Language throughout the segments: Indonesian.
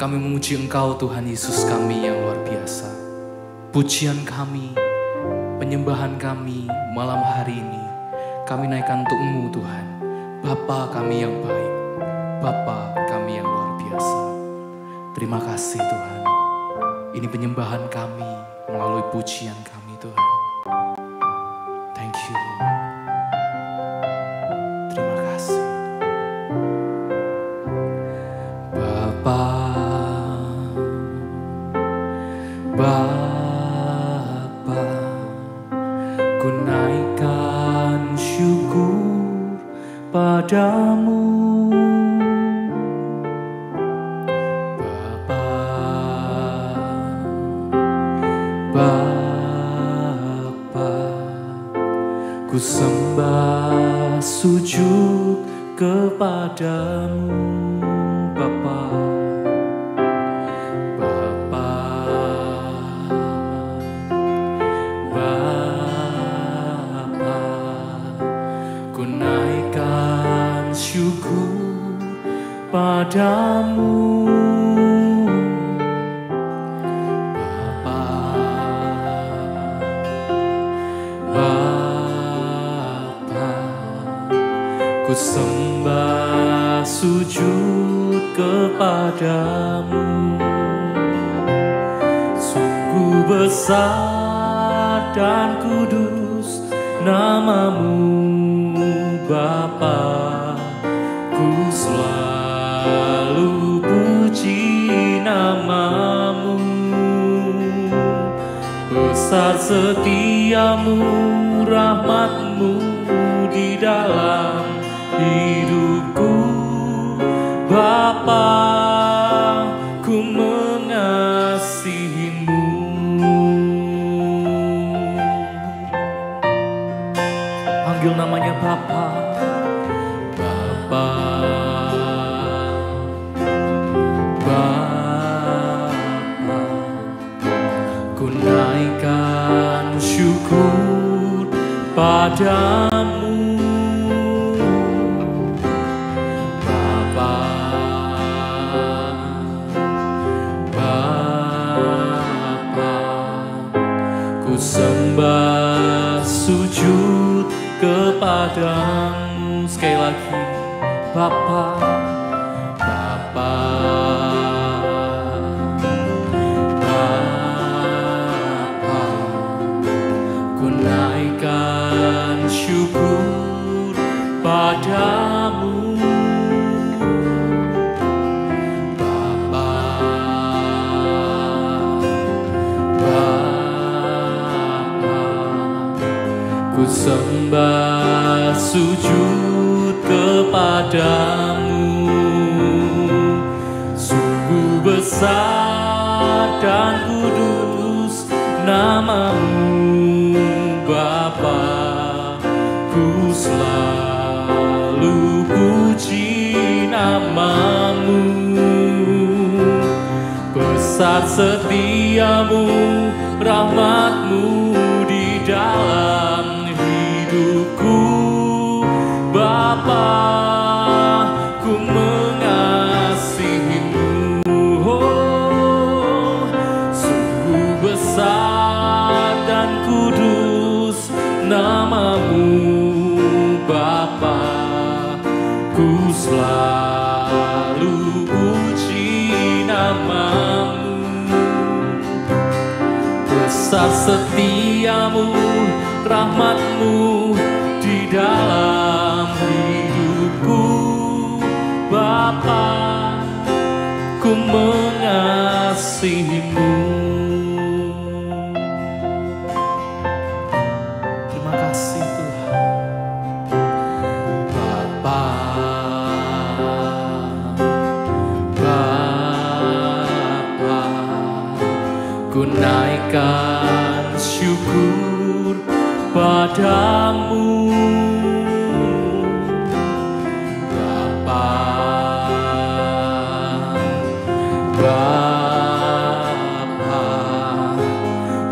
Kami memuji Engkau Tuhan Yesus kami yang luar biasa. Pujian kami, penyembahan kami malam hari ini kami naikkan untuk-Mu Tuhan. Bapa kami yang baik, Bapa kami yang luar biasa. Terima kasih Tuhan. Ini penyembahan kami melalui pujian kami Tuhan. Thank you Lord. Terima kasih. Bapa, Bapa, ku naikkan syukur padamu. Bapa, Bapa, ku sembah sujud kepadamu. Bapa, syukur padamu. Bapa, Bapa, ku sembah sujud kepadamu. Sungguh besar dan kudus nama-Mu Bapa, ku selalu puji nama-Mu. Besar setiamu, rahmat-Mu di dalam hidupku. Bapa, ku mengasihi-Mu. Panggil namanya Bapa. Ku naikkan syukur padamu. Bapa, Bapa, ku sembah sujud kepadamu. Sekali lagi, Bapa, Bapa, Bapa, ku naikkan syukur padamu. Bapa, Bapa, ku sembah sujud kepadamu. Sungguh besar dan kudus nama-Mu Bapa, ku selalu puji nama-Mu. Besar setiamu, rahmat-Mu di dalam hidupku. Bapa, ku mengasihi-Mu. Oh, sungguh besar dan kudus nama-Mu Bapa, ku selalu puji nama-Mu. Besar setiamu, rahmat-Mu di dalam hidupku. Bapa, ku mengasihi-Mu. Terima kasih Tuhan. Bapa, Bapa, ku naikkan syukur padamu. Bapa,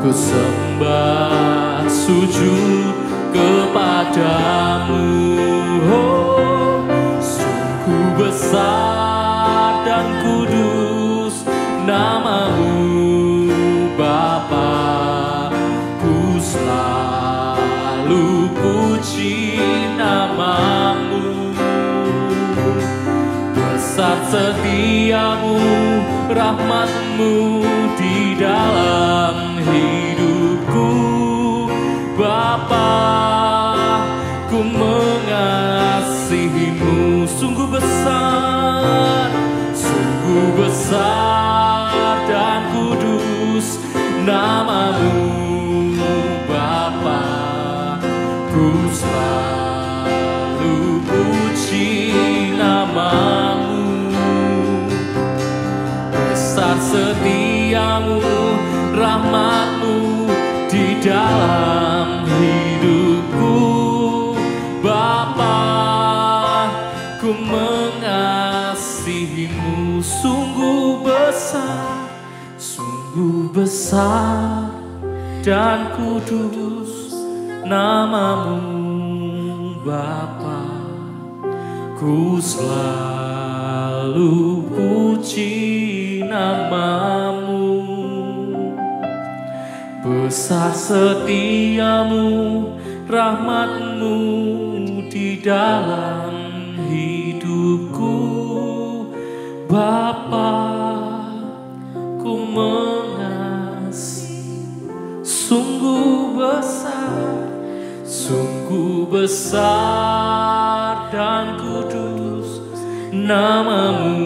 ku sembah sujud kepadamu. Oh, sungguh besar dan kudus setiamu, rahmatmu di dalam hidupku. Bapa, ku mengasihimu, sungguh besar dan kudus namamu. Bapa, ku selalu puji namamu. Besar setiamu, rahmatmu di dalam hidupku. Bapa, ku mengasihimu, sungguh besar dan kudus namamu. Bapa, ku selalu puji namamu. Besar setiamu, rahmatmu di dalam hidupku. Bapa, ku mengasihi, sungguh besar dan kudus namamu.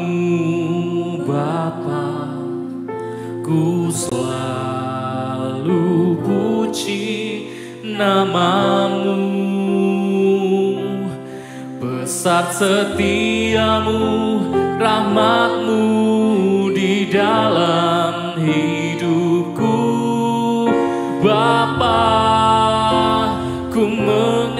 Bapa, ku selalu puji namamu. Besar setiamu, rahmatmu di dalam hidupku. Bapa, ku mengasihimu.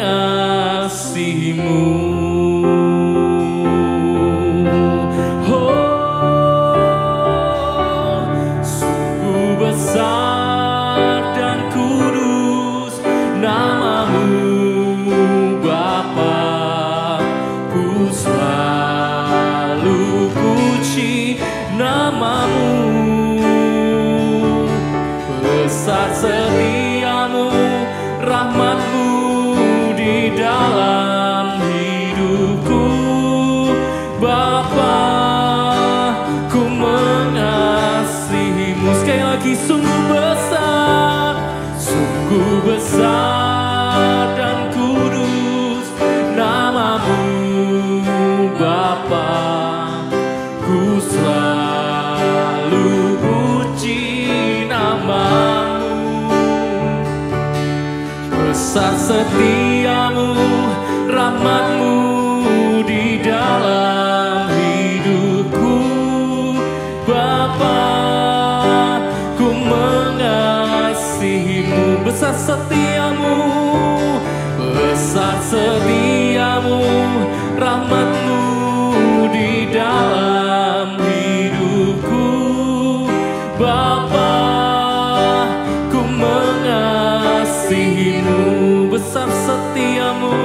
Besar setiamu, rahmatmu di dalam hidupku. Bapa, ku mengasihimu. Sekali lagi, sungguh besar dan kudus namamu. Bapa, ku selalu puji namamu. Besar setiamu, rahmatmu di dalam hidupku. Bapa, ku mengasihimu. Besar setiamu, rahmatmu di dalam hidupku. Bapa, ku mengasihimu. Besar setiamu,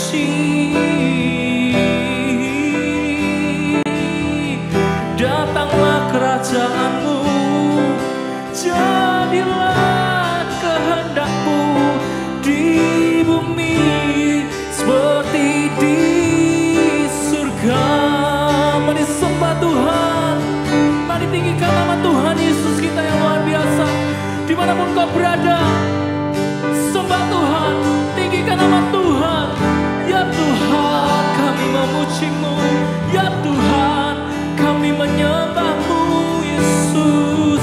puji. Datanglah kerajaanmu, jadilah kehendakmu di bumi seperti di surga. Mari sembah Tuhan, mari tinggikan nama Tuhan Yesus kita yang luar biasa. Dimanapun kau berada, sembah Tuhan, tinggikan nama Tuhan. Ya Tuhan, kami memuji-Mu. Ya Tuhan, kami menyembah-Mu Yesus.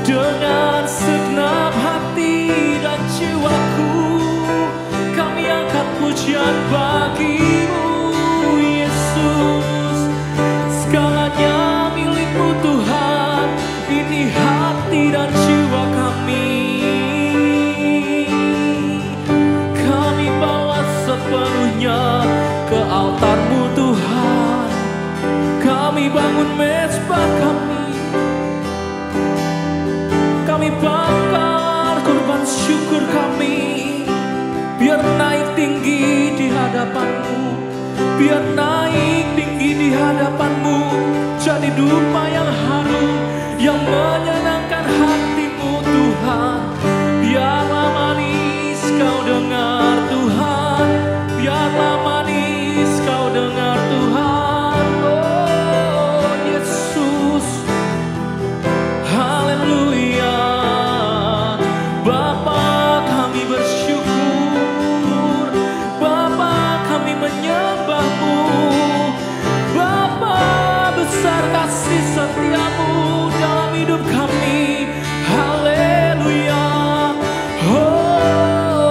Dengan segenap hati dan jiwaku, kami angkat pujian bagi-Mu Yesus. Segalanya milik-Mu Tuhan, ini hati dan jiwa kami. Kami bawa sepenuhnya ke altar-Mu Tuhan. Kami bangun mezbah kami. Kami bakar korban syukur kami. Biar naik tinggi di hadapan-Mu, biar naik tinggi di hadapan-Mu. Jadi dupa yang harum, yang menyenangkan hati-Mu Tuhan. Biarlah manis Kau dengar Tuhan, biarlah manis Kau dengar Tuhan. Oh Yesus, haleluya. Bapa kami bersyukur, Bapa kami menyembah-Mu. Bapa, besar kasih setia-Mu dalam hidup kami. Haleluya. Oh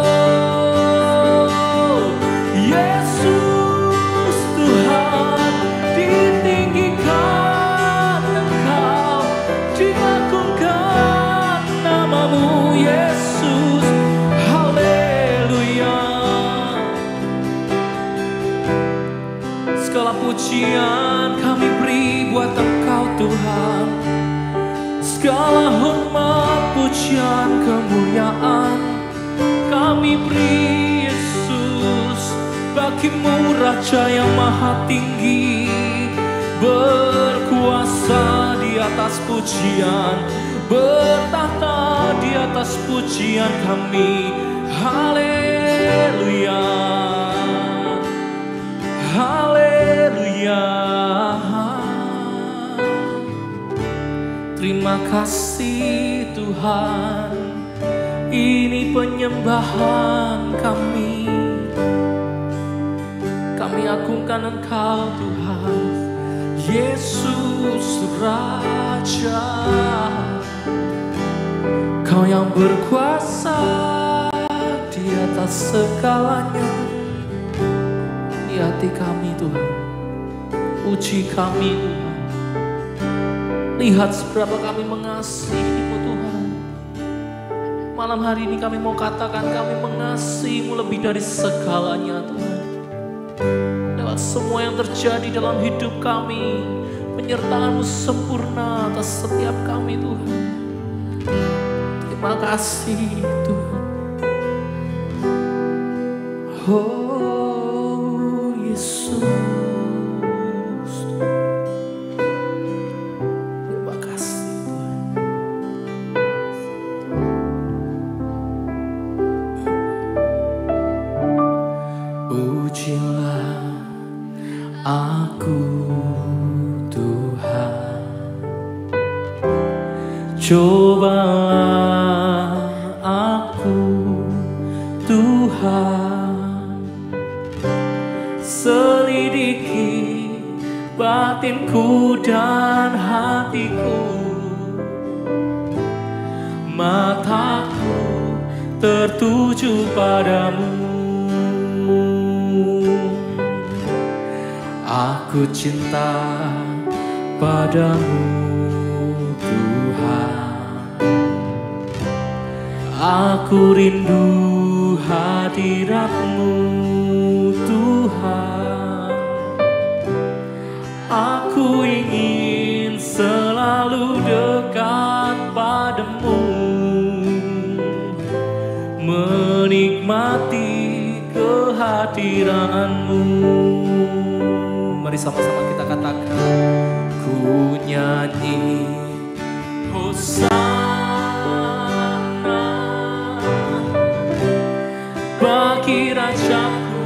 Yesus Tuhan, ditinggikan Engkau, diagungkan nama-Mu Yesus. Haleluya. Segala pujian kami beri buat Engkau Tuhan. Segala hormat, pujian, kemuliaan kami beri Yesus. Bagi-Mu Raja yang maha tinggi, berkuasa di atas pujian, bertahta di atas pujian kami. Haleluya, haleluya. Terima kasih Tuhan, ini penyembahan kami. Kami agungkan Engkau Tuhan, Yesus Raja. Kau yang berkuasa di atas segalanya. Di hati kami Tuhan, uji kami Tuhan. Lihat seberapa kami mengasihi-Mu Tuhan. Malam hari ini kami mau katakan kami mengasihi-Mu lebih dari segalanya Tuhan. Lewat semua yang terjadi dalam hidup kami, penyertaan-Mu sempurna atas setiap kami Tuhan. Terima kasih Tuhan. Oh Yesus, terima kasih Tuhan. Ujilah aku Tuhan, cobalah aku Tuhan, selidiki batinku dan hatiku. Mataku tertuju padamu. Aku cinta padamu Tuhan. Aku rindu hadirat-Mu Tuhan. Aku ingin selalu dekat padamu, menikmati kehadiran kehadiran-Mu. Mari sama-sama kita katakan, ku nyanyi Hosana bagi Rajaku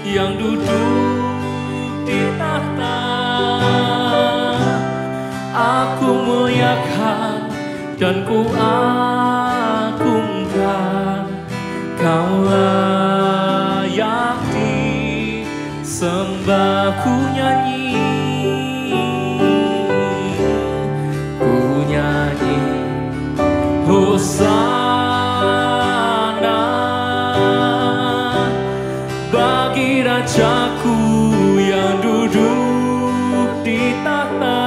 yang duduk di tahta. Aku muliakan dan ku agungkan, Kau layak disembah. Ku nyanyi Hosana bagi Rajaku yang duduk di tahta.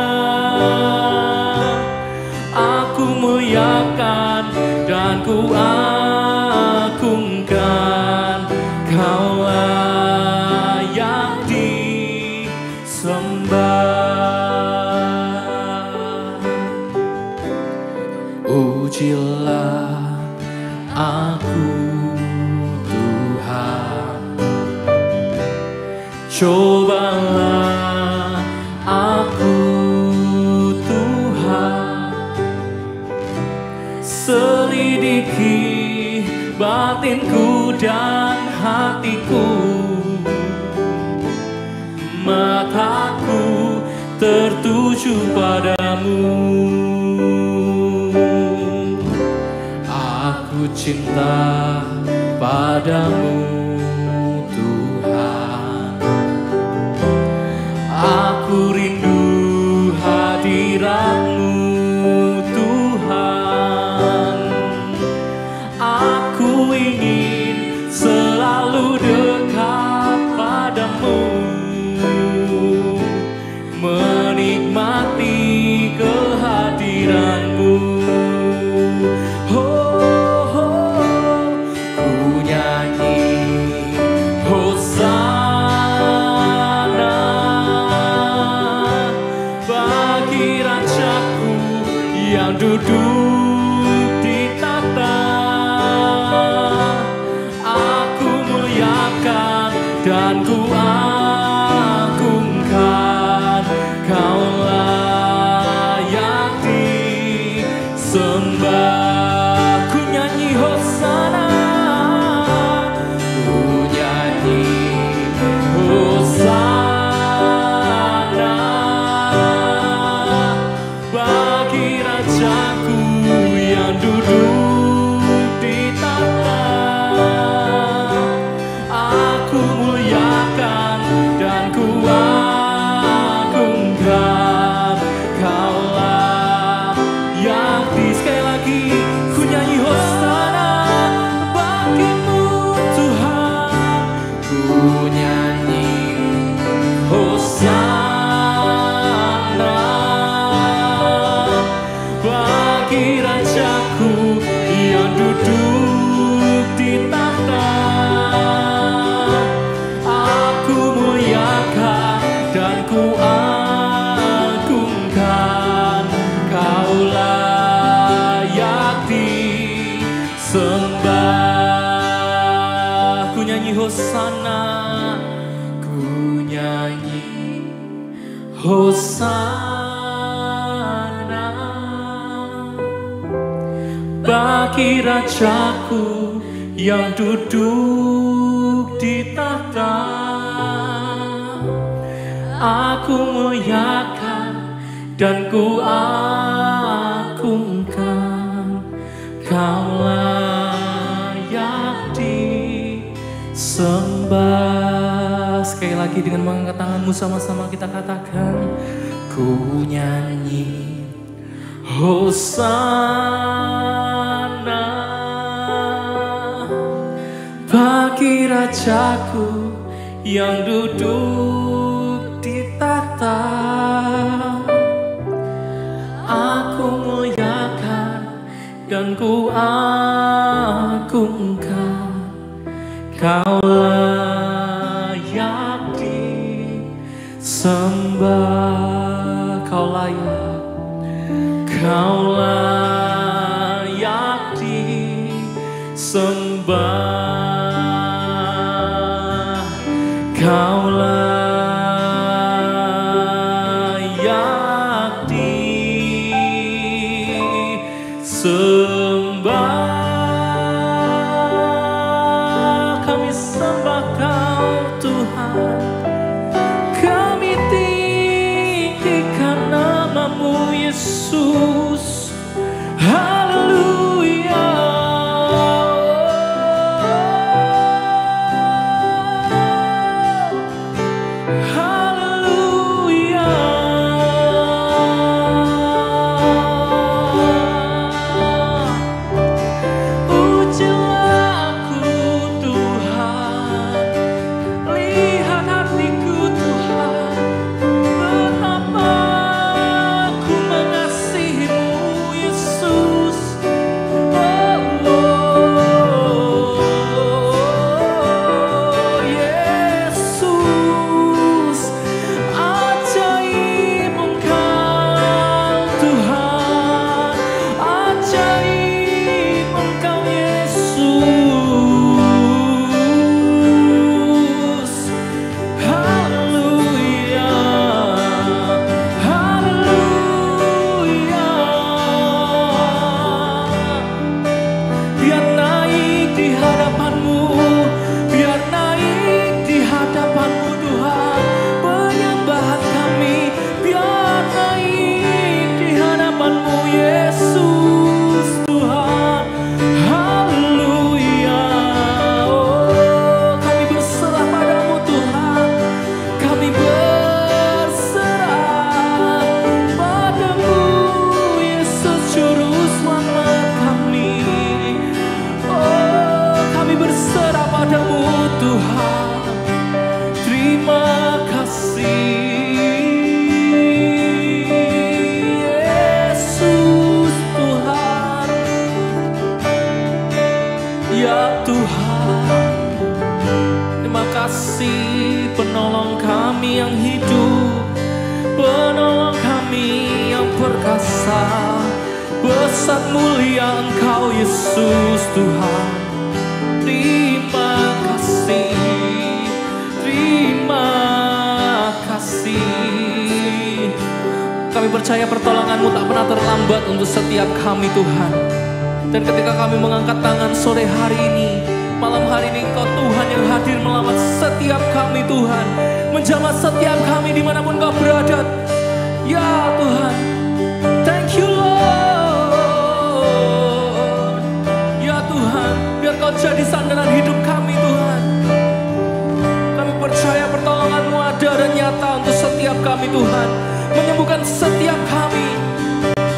Aku muliakan dan ku agungkan, Kau layak disembah. Ujilah aku Tuhan, cobalah aku Tuhan, selidiki batinku dan hatiku. Mataku tertuju padamu. Aku cinta padamu Tuhan, aku rindu hadirat-Mu Tuhan. Aku ingin selalu dekat padamu, menikmati kehadiran-Mu. Duduk di tahta, aku muliakan dan ku agungkan, Kau layak disembah. Ku nyanyi Hosana, ku nyanyi Hosana bagi Rajaku yang duduk di tahta. Aku muliakan dan ku agungkan, Kau layak di. Sekali lagi ku nyanyi Hosana bagimu Tuhan, ku nyanyi Hosana bagi Rajaku yang duduk di tahta. Aku muliakan dan ku agungkan, Kau layak disembah. Ku nyanyi Hosana, ku nyanyi Hosana bagi Rajaku yang duduk di tahta. Aku muliakan dan ku agungkan, Kau layak disembah. Sekali lagi dengan mengangkat tanganmu sama-sama kita katakan, ku nyanyi Hosana bagi Rajaku yang duduk di tahta. Aku muliakan dan ku agungkan, Kau layak disembah. Kau layak, Kau layak disembah. Kau layak disembah. Kami sembah Kau Tuhan, kami tinggikan nama-Mu Yesus. Haleluya. Haleluya. Ujilah aku Tuhan, lihat hatiku Tuhan, betapa aku mengasihi-Mu Yesus. Yesus, ajaib Engkau Tuhan, ajaib Engkau Yesus. Haleluya, haleluya. Biar naik di hadapan-Mu, biar naik di hadapan-Mu Tuhan, penyembahan kami. Biar naik di hadapan-Mu Yesus Tuhan. Haleluya. Oh, kami berserah padamu Tuhan, kami berserah padamu Yesus Juru Selamat kami. Oh, kami berserah padamu Tuhan. Terima kasih Yesus Tuhan. Ya Tuhan, terima kasih penolong kami yang hidup, penolong kami yang perkasa. Besar mulia Engkau Yesus Tuhan. Terima kasih, terima kasih. Kami percaya pertolongan-Mu tak pernah terlambat untuk setiap kami Tuhan. Dan ketika kami mengangkat tangan sore hari ini, malam hari ini, Engkau Tuhan yang hadir melawan setiap kami Tuhan, menjamah setiap kami dimanapun Kau berada. Ya Tuhan, thank you Lord. Ya Tuhan, biar Kau jadi sandaran hidup kami Tuhan. Kami percaya pertolongan-Mu ada dan nyata untuk setiap kami Tuhan, menyembuhkan setiap kami,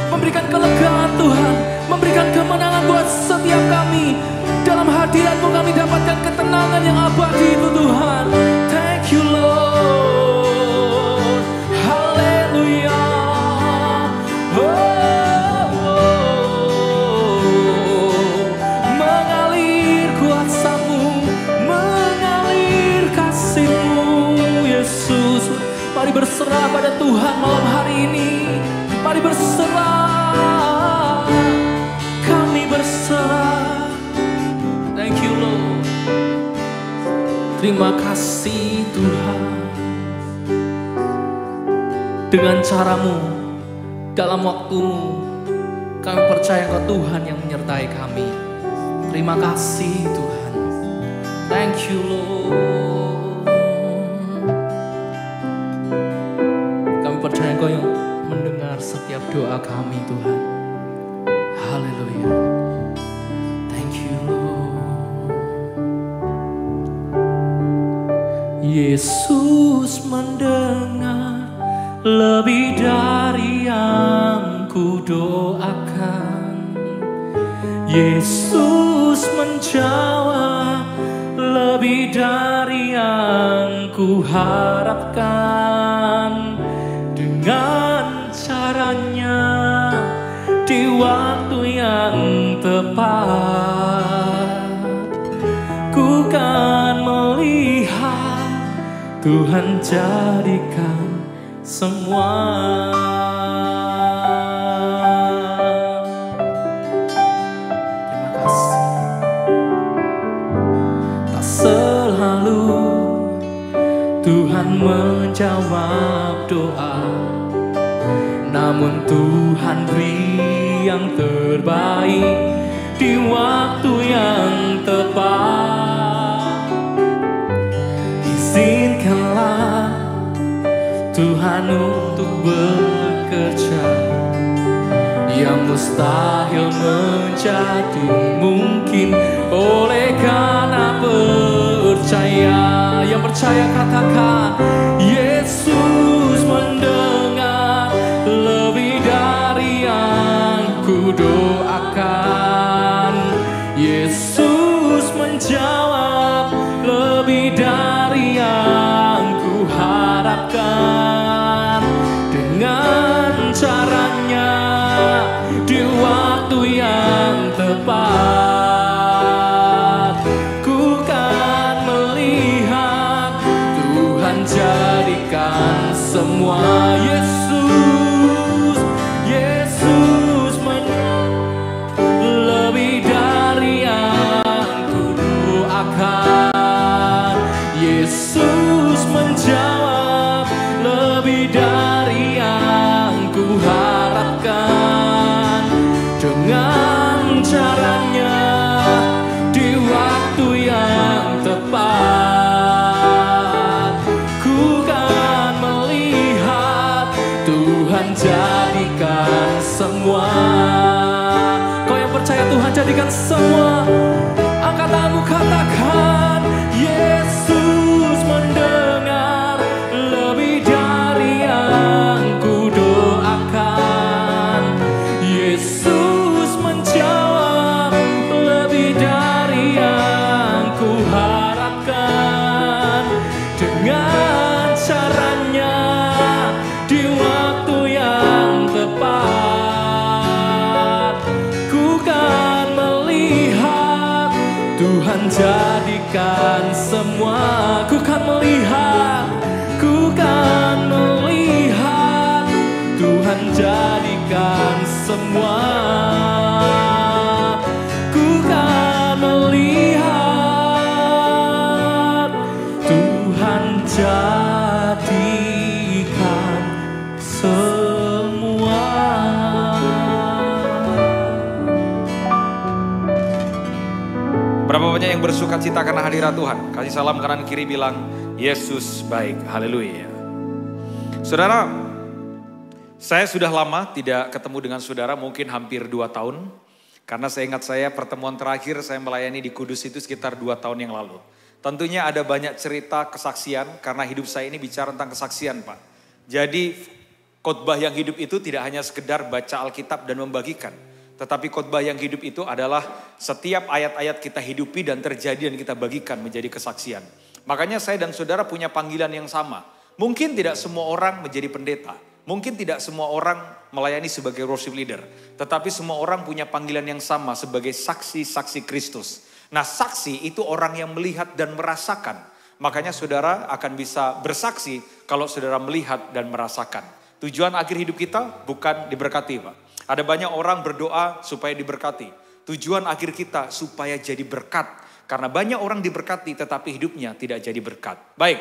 memberikan kelegaan Tuhan, memberikan kemenangan buat setiap kami. Dalam hadirat-Mu kami dapatkan ketenangan yang abadi itu Tuhan. Thank you Lord. Haleluya. Mengalir kuasa-Mu, mengalir kasih-Mu Yesus. Mari berserah pada Tuhan malam hari ini. Mari berserah. Kami berserah. Thank you Lord. Terima kasih Tuhan. Dengan cara-Mu, dalam waktu-Mu, kami percaya Engkau Tuhan yang menyertai kami. Terima kasih Tuhan. Thank you Lord. Kami percaya Engkau yang mendengar setiap doa kami Tuhan. Haleluya. Thank you Lord. Yesus mendengar lebih dari yang kudoakan. Yesus menjawab lebih dari yang kuharapkan. Dengan caranya di waktu yang tepat, ku kan melihat Tuhan jadikan semua. Terima kasih. Tak selalu Tuhan menjawab doa, namun Tuhan beri yang terbaik di waktu yang tepat. Izinkanlah Tuhan untuk bekerja, yang mustahil menjadi mungkin oleh karena percaya. Yang percaya katakan, Yesus mendengar lebih dari yang ku doakan. Yesus menjawab lebih dari yang ku harapkan. Dengan caranya di waktu yang tepat, ku kan melihat Tuhan jadikan semua. Yesus lebih dari yang ku doakan. Yesus menjawab lebih dari yang ku harapkan. Dengan caranya di waktu yang tepat, ku kan melihat Tuhan jadikan semua. Kau yang percaya Tuhan jadikan semua, angkat tanganmu katakan, Yesus mendengar lebih dari yang ku doakan. Yesus menjawab lebih dari yang ku harapkan. Dengan caranya di waktu yang tepat, ku kan melihat Tuhan jadikan semua. Ku kan melihat Tuhan jadikan semua. Ku kan melihat Tuhan jadikan semua. Berapa banyak yang bersuka cita karena hadirat Tuhan? Kasih salam kanan kiri, bilang Yesus baik. Haleluya. Saudara, saya sudah lama tidak ketemu dengan saudara, mungkin hampir 2 tahun. Karena saya ingat pertemuan terakhir saya melayani di Kudus itu sekitar 2 tahun yang lalu. Tentunya ada banyak cerita kesaksian, karena hidup saya ini bicara tentang kesaksian, Pak. Jadi khotbah yang hidup itu tidak hanya sekedar baca Alkitab dan membagikan. Tetapi khotbah yang hidup itu adalah setiap ayat-ayat kita hidupi dan terjadi dan kita bagikan menjadi kesaksian. Makanya saya dan saudara punya panggilan yang sama. Mungkin tidak semua orang menjadi pendeta. Mungkin tidak semua orang melayani sebagai worship leader. Tetapi semua orang punya panggilan yang sama sebagai saksi-saksi Kristus. Nah, saksi itu orang yang melihat dan merasakan. Makanya saudara akan bisa bersaksi kalau saudara melihat dan merasakan. Tujuan akhir hidup kita bukan diberkati, Pak. Ada banyak orang berdoa supaya diberkati. Tujuan akhir kita supaya jadi berkat. Karena banyak orang diberkati tetapi hidupnya tidak jadi berkat. Baik,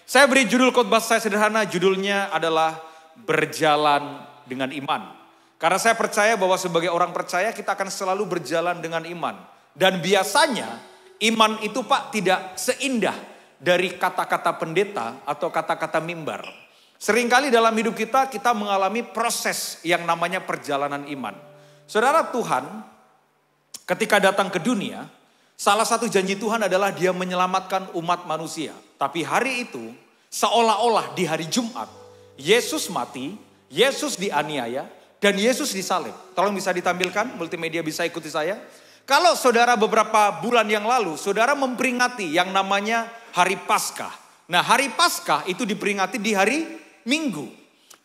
saya beri judul khotbah saya sederhana. Judulnya adalah berjalan dengan iman. Karena saya percaya bahwa sebagai orang percaya kita akan selalu berjalan dengan iman. Dan biasanya iman itu, Pak, tidak seindah dari kata-kata pendeta atau kata-kata mimbar. Seringkali dalam hidup kita mengalami proses yang namanya perjalanan iman. Saudara, Tuhan ketika datang ke dunia, salah satu janji Tuhan adalah Dia menyelamatkan umat manusia. Tapi hari itu seolah-olah di hari Jumat, Yesus mati, Yesus dianiaya, dan Yesus disalib. Tolong bisa ditampilkan, multimedia bisa ikuti saya. Kalau saudara beberapa bulan yang lalu, saudara memperingati yang namanya Hari Paskah. Nah, Hari Paskah itu diperingati di hari Minggu.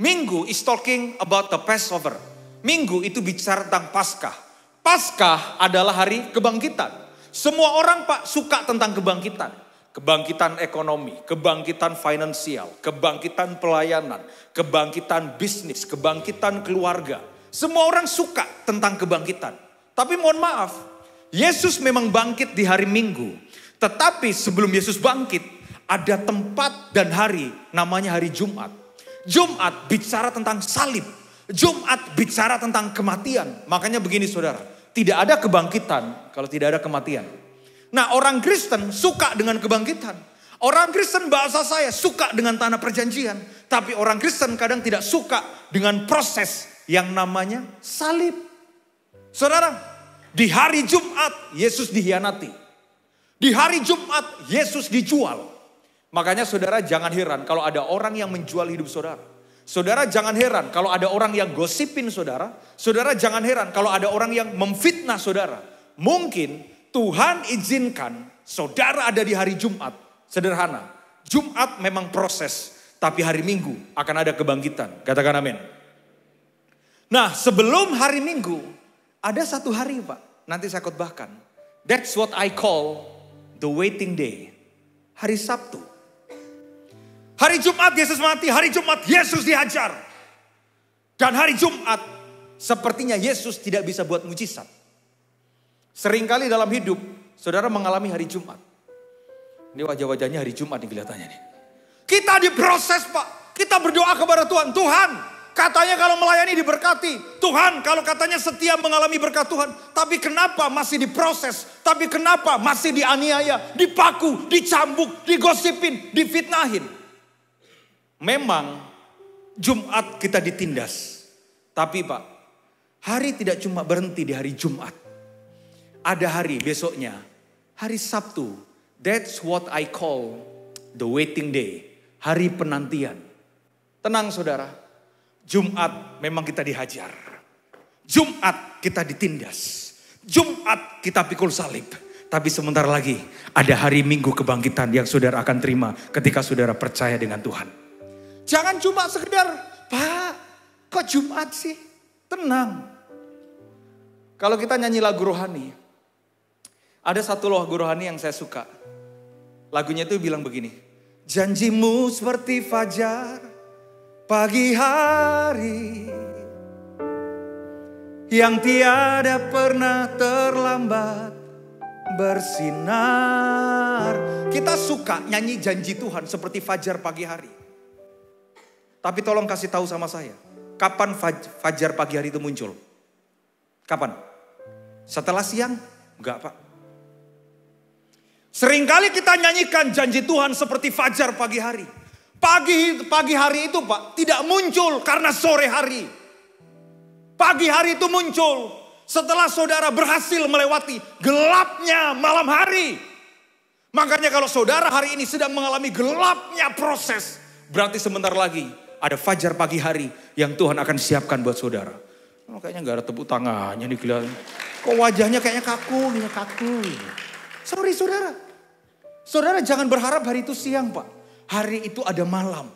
Minggu is talking about the Passover. Minggu itu bicara tentang Paskah. Paskah adalah hari kebangkitan. Semua orang, Pak, suka tentang kebangkitan. Kebangkitan ekonomi, kebangkitan finansial, kebangkitan pelayanan, kebangkitan bisnis, kebangkitan keluarga. Semua orang suka tentang kebangkitan. Tapi mohon maaf, Yesus memang bangkit di hari Minggu. Tetapi sebelum Yesus bangkit, ada tempat dan hari namanya hari Jumat. Jumat bicara tentang salib. Jumat bicara tentang kematian. Makanya begini saudara, tidak ada kebangkitan kalau tidak ada kematian. Nah, orang Kristen suka dengan kebangkitan. Orang Kristen bahasa saya suka dengan tanah perjanjian. Tapi orang Kristen kadang tidak suka dengan proses yang namanya salib. Saudara, di hari Jumat Yesus dihianati. Di hari Jumat Yesus dijual. Makanya saudara jangan heran kalau ada orang yang menjual hidup saudara. Saudara jangan heran kalau ada orang yang gosipin saudara. Saudara jangan heran kalau ada orang yang memfitnah saudara. Mungkin Tuhan izinkan saudara ada di hari Jumat. Sederhana. Jumat memang proses. Tapi hari Minggu akan ada kebangkitan. Katakan amin. Nah, sebelum hari Minggu ada satu hari Pak. Nanti saya khotbahkan. That's what I call the waiting day. Hari Sabtu. Hari Jumat Yesus mati, hari Jumat Yesus dihajar. Dan hari Jumat sepertinya Yesus tidak bisa buat mujizat. Seringkali dalam hidup saudara mengalami hari Jumat. Ini wajah-wajahnya hari Jumat nih kelihatannya nih. Kita diproses Pak. Kita berdoa kepada Tuhan. Tuhan katanya kalau melayani diberkati. Tuhan kalau katanya setia mengalami berkat Tuhan. Tapi kenapa masih diproses? Tapi kenapa masih dianiaya, dipaku, dicambuk, digosipin, difitnahin? Memang Jumat kita ditindas. Tapi Pak, hari tidak cuma berhenti di hari Jumat. Ada hari besoknya, hari Sabtu. That's what I call the waiting day. Hari penantian. Tenang saudara, Jumat memang kita dihajar. Jumat kita ditindas. Jumat kita pikul salib. Tapi sebentar lagi ada hari Minggu kebangkitan yang saudara akan terima ketika saudara percaya dengan Tuhan. Jangan cuma sekedar, Pak, kok Jumat sih? Tenang. Kalau kita nyanyi lagu rohani, ada satu lagu rohani yang saya suka. Lagunya itu bilang begini, janjimu seperti fajar pagi hari, yang tiada pernah terlambat bersinar. Kita suka nyanyi janji Tuhan seperti fajar pagi hari. Tapi tolong kasih tahu sama saya, kapan fajar pagi hari itu muncul? Kapan? Setelah siang? Enggak Pak. Seringkali kita nyanyikan janji Tuhan seperti fajar pagi hari. Pagi hari itu Pak tidak muncul karena sore hari. Pagi hari itu muncul setelah saudara berhasil melewati gelapnya malam hari. Makanya kalau saudara hari ini sedang mengalami gelapnya proses, berarti sebentar lagi ada fajar pagi hari yang Tuhan akan siapkan buat saudara. Oh, kayaknya gak ada tepuk tangannya nih kelihatan. Kok wajahnya kayaknya kaku. Sorry saudara. Saudara jangan berharap hari itu siang Pak. Hari itu ada malam.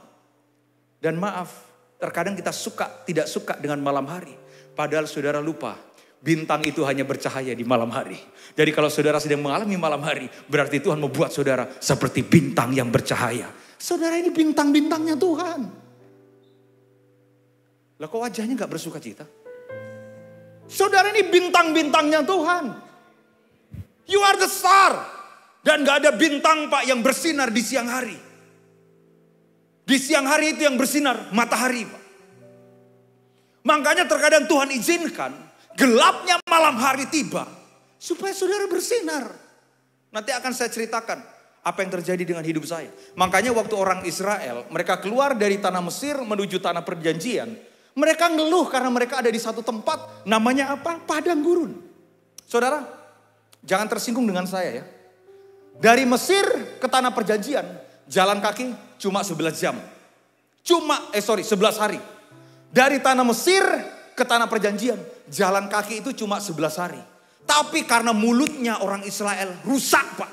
Dan maaf, terkadang kita tidak suka dengan malam hari. Padahal saudara lupa, bintang itu hanya bercahaya di malam hari. Jadi kalau saudara sedang mengalami malam hari, berarti Tuhan membuat saudara seperti bintang yang bercahaya. Saudara ini bintang-bintangnya Tuhan. Lah kok wajahnya gak bersuka cita? Saudara ini bintang-bintangnya Tuhan. You are the star. Dan gak ada bintang Pak yang bersinar di siang hari. Di siang hari itu yang bersinar matahari Pak. Makanya terkadang Tuhan izinkan gelapnya malam hari tiba. Supaya saudara bersinar. Nanti akan saya ceritakan apa yang terjadi dengan hidup saya. Makanya waktu orang Israel, mereka keluar dari tanah Mesir menuju tanah perjanjian. Mereka ngeluh karena mereka ada di satu tempat, namanya apa? Padang gurun. Saudara, jangan tersinggung dengan saya ya. Dari Mesir ke tanah perjanjian, jalan kaki cuma 11 jam. 11 hari. Dari tanah Mesir ke tanah perjanjian, jalan kaki itu cuma 11 hari. Tapi karena mulutnya orang Israel rusak Pak.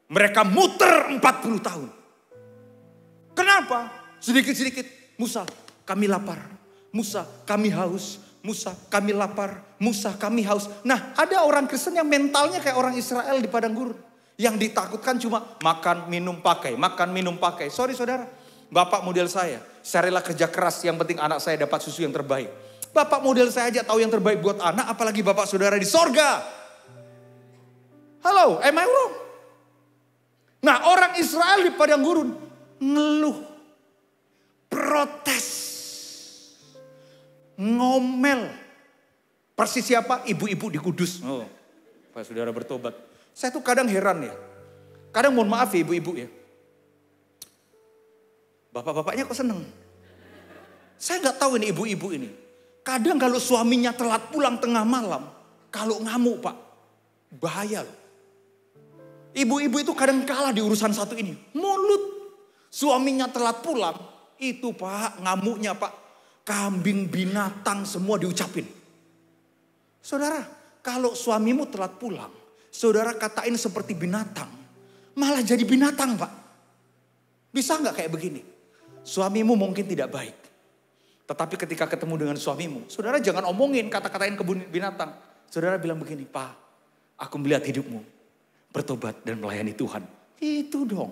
Mereka muter 40 tahun. Kenapa? Sedikit-sedikit, Musa, kami lapar. Musa, kami haus. Musa, kami lapar. Musa, kami haus. Nah, ada orang Kristen yang mentalnya kayak orang Israel di padang gurun. Yang ditakutkan cuma makan, minum, pakai. Makan, minum, pakai. Sorry saudara. Bapak model saya rela kerja keras. Yang penting anak saya dapat susu yang terbaik. Bapak model saya aja tahu yang terbaik buat anak. Apalagi bapak saudara di sorga. Halo, am I wrong? Nah, orang Israel di padang gurun ngeluh, protes, ngomel. Persis siapa? Ibu-ibu di Kudus. Oh, Pak saudara bertobat. Saya tuh kadang heran ya. Kadang mohon maaf ya ibu-ibu ya. Bapak-bapaknya kok seneng? Saya nggak tahu ini ibu-ibu ini. Kadang kalau suaminya telat pulang tengah malam, kalau ngamuk Pak, bahaya loh. Ibu-ibu itu kadang kalah di urusan satu ini. Mulut. Suaminya telat pulang, itu Pak ngamuknya Pak. Kambing, binatang semua diucapin. Saudara, kalau suamimu telat pulang, saudara katain seperti binatang. Malah jadi binatang Pak. Bisa nggak kayak begini? Suamimu mungkin tidak baik. Tetapi ketika ketemu dengan suamimu, saudara jangan omongin kata-katain kebun binatang. Saudara bilang begini, Pak, aku melihat hidupmu bertobat dan melayani Tuhan. Itu dong.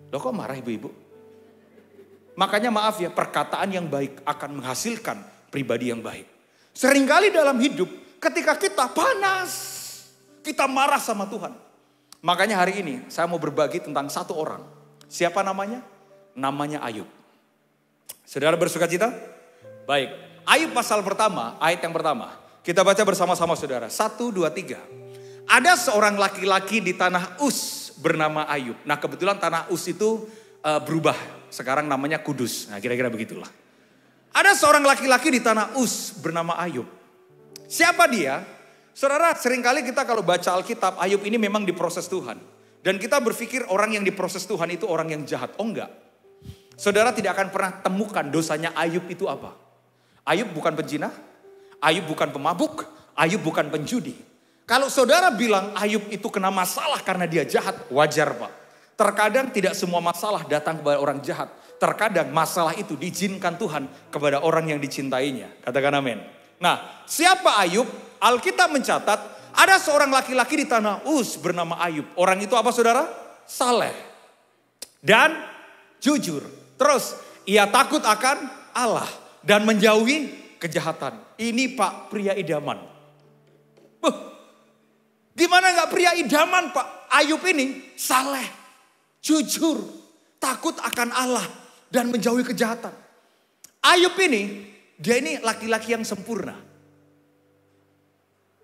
Loh kok marah ibu-ibu? Makanya maaf ya, perkataan yang baik akan menghasilkan pribadi yang baik. Seringkali dalam hidup ketika kita panas, kita marah sama Tuhan. Makanya hari ini saya mau berbagi tentang satu orang. Siapa namanya? Namanya Ayub. Saudara bersuka cita? Baik. Ayub pasal pertama, ayat yang pertama. Kita baca bersama-sama saudara. 1, 2, 3. Ada seorang laki-laki di tanah Uz bernama Ayub. Nah kebetulan tanah Uz itu berubah. Sekarang namanya Kudus. Nah kira-kira begitulah. Ada seorang laki-laki di tanah Uz bernama Ayub. Siapa dia? Saudara, seringkali kita kalau baca Alkitab, Ayub ini memang diproses Tuhan. Dan kita berpikir orang yang diproses Tuhan itu orang yang jahat. Oh enggak. Saudara tidak akan pernah temukan dosanya Ayub itu apa. Ayub bukan penzina, Ayub bukan pemabuk, Ayub bukan penjudi. Kalau saudara bilang Ayub itu kena masalah karena dia jahat, wajar Pak. Terkadang tidak semua masalah datang kepada orang jahat. Terkadang masalah itu diizinkan Tuhan kepada orang yang dicintainya. Katakan amin. Nah, siapa Ayub? Alkitab mencatat ada seorang laki-laki di tanah Uz bernama Ayub. Orang itu apa saudara? Saleh. Dan jujur. Terus ia takut akan Allah dan menjauhi kejahatan. Ini Pak pria idaman. Gimana gak pria idaman Pak? Ayub ini saleh, jujur, takut akan Allah dan menjauhi kejahatan. Ayub ini, dia ini laki-laki yang sempurna.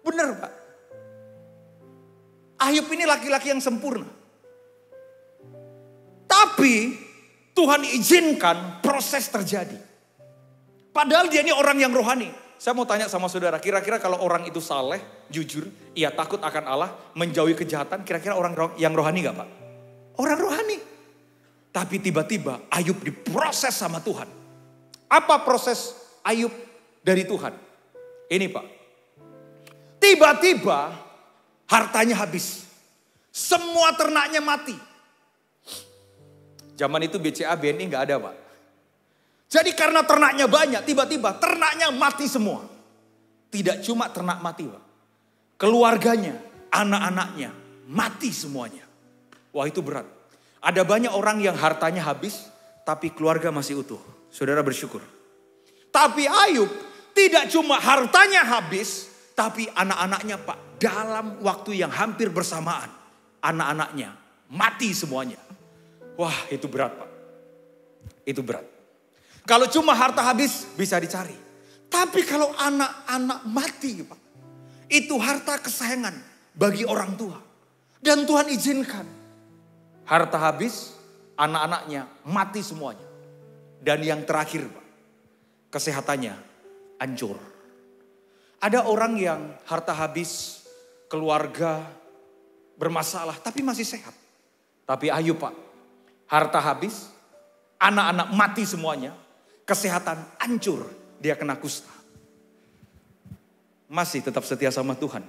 Benar Pak. Ayub ini laki-laki yang sempurna. Tapi Tuhan izinkan proses terjadi. Padahal dia ini orang yang rohani. Saya mau tanya sama saudara, kira-kira kalau orang itu saleh, jujur, ia takut akan Allah, menjauhi kejahatan, kira-kira orang yang rohani gak Pak? Orang rohani. Tapi tiba-tiba Ayub diproses sama Tuhan. Apa proses Ayub dari Tuhan? Ini Pak. Tiba-tiba hartanya habis. Semua ternaknya mati. Zaman itu BCA, BNI gak ada Pak. Jadi karena ternaknya banyak, tiba-tiba ternaknya mati semua. Tidak cuma ternak mati Pak. Keluarganya, anak-anaknya mati semuanya. Wah itu berat. Ada banyak orang yang hartanya habis, tapi keluarga masih utuh. Saudara bersyukur. Tapi Ayub tidak cuma hartanya habis, tapi anak-anaknya Pak, dalam waktu yang hampir bersamaan, anak-anaknya mati semuanya. Wah itu berat Pak. Itu berat. Kalau cuma harta habis bisa dicari. Tapi kalau anak-anak mati Pak. Itu harta kesayangan bagi orang tua. Dan Tuhan izinkan. Harta habis, anak-anaknya mati semuanya. Dan yang terakhir Pak. Kesehatannya hancur. Ada orang yang harta habis, keluarga bermasalah tapi masih sehat. Tapi Ayub Pak. Harta habis, anak-anak mati semuanya, kesehatan hancur, dia kena kusta. Masih tetap setia sama Tuhan.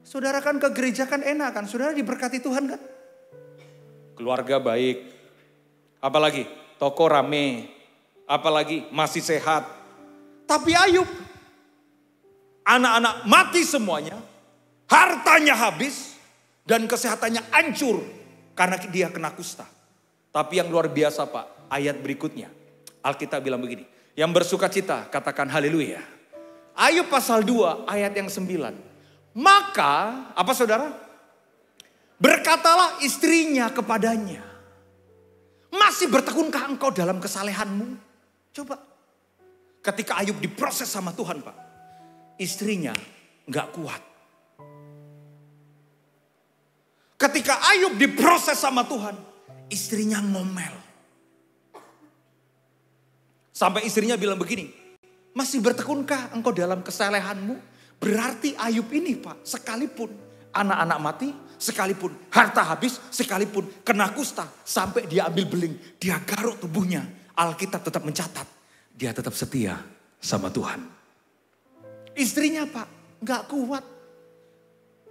Saudara kan ke gereja kan enak kan, saudara diberkati Tuhan kan. Keluarga baik, apalagi toko rame, apalagi masih sehat. Tapi Ayub, anak-anak mati semuanya, hartanya habis, dan kesehatannya hancur karena dia kena kusta. Tapi yang luar biasa Pak, ayat berikutnya. Alkitab bilang begini. Yang bersuka cita, katakan haleluya. Ayub pasal 2 ayat yang 9. Maka, apa saudara? Berkatalah istrinya kepadanya, masih bertekunkah engkau dalam kesalehanmu? Coba, ketika Ayub diproses sama Tuhan Pak, istrinya gak kuat. Ketika Ayub diproses sama Tuhan, istrinya ngomel. Sampai istrinya bilang begini, masih bertekunkah engkau dalam kesalehanmu? Berarti Ayub ini Pak, sekalipun anak-anak mati, sekalipun harta habis, sekalipun kena kusta, sampai dia ambil beling, dia garuk tubuhnya, Alkitab tetap mencatat, dia tetap setia sama Tuhan. Istrinya Pak, gak kuat.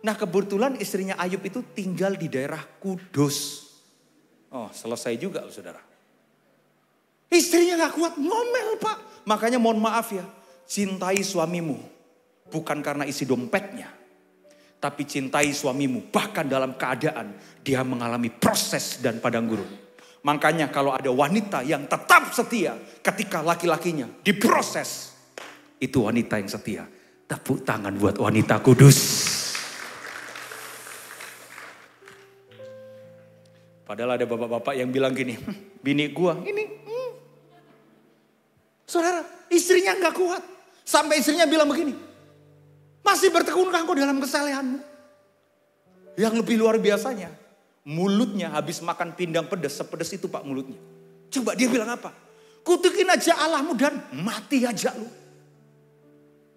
Nah kebetulan istrinya Ayub itu tinggal di daerah Kudus. Oh selesai juga saudara. Istrinya gak kuat, ngomel Pak. Makanya mohon maaf ya, cintai suamimu bukan karena isi dompetnya. Tapi cintai suamimu bahkan dalam keadaan dia mengalami proses dan padang gurun. Makanya kalau ada wanita yang tetap setia ketika laki-lakinya diproses, itu wanita yang setia. Tepuk tangan buat wanita kudus. Padahal ada bapak-bapak yang bilang gini, bini gua ini. Saudara, istrinya gak kuat. Sampai istrinya bilang begini, masih bertekunkah engkau dalam kesalehanmu? Yang lebih luar biasanya, mulutnya habis makan pindang pedas, sepedas itu Pak mulutnya. Coba dia bilang apa? Kutukin aja Allahmu dan mati aja lu.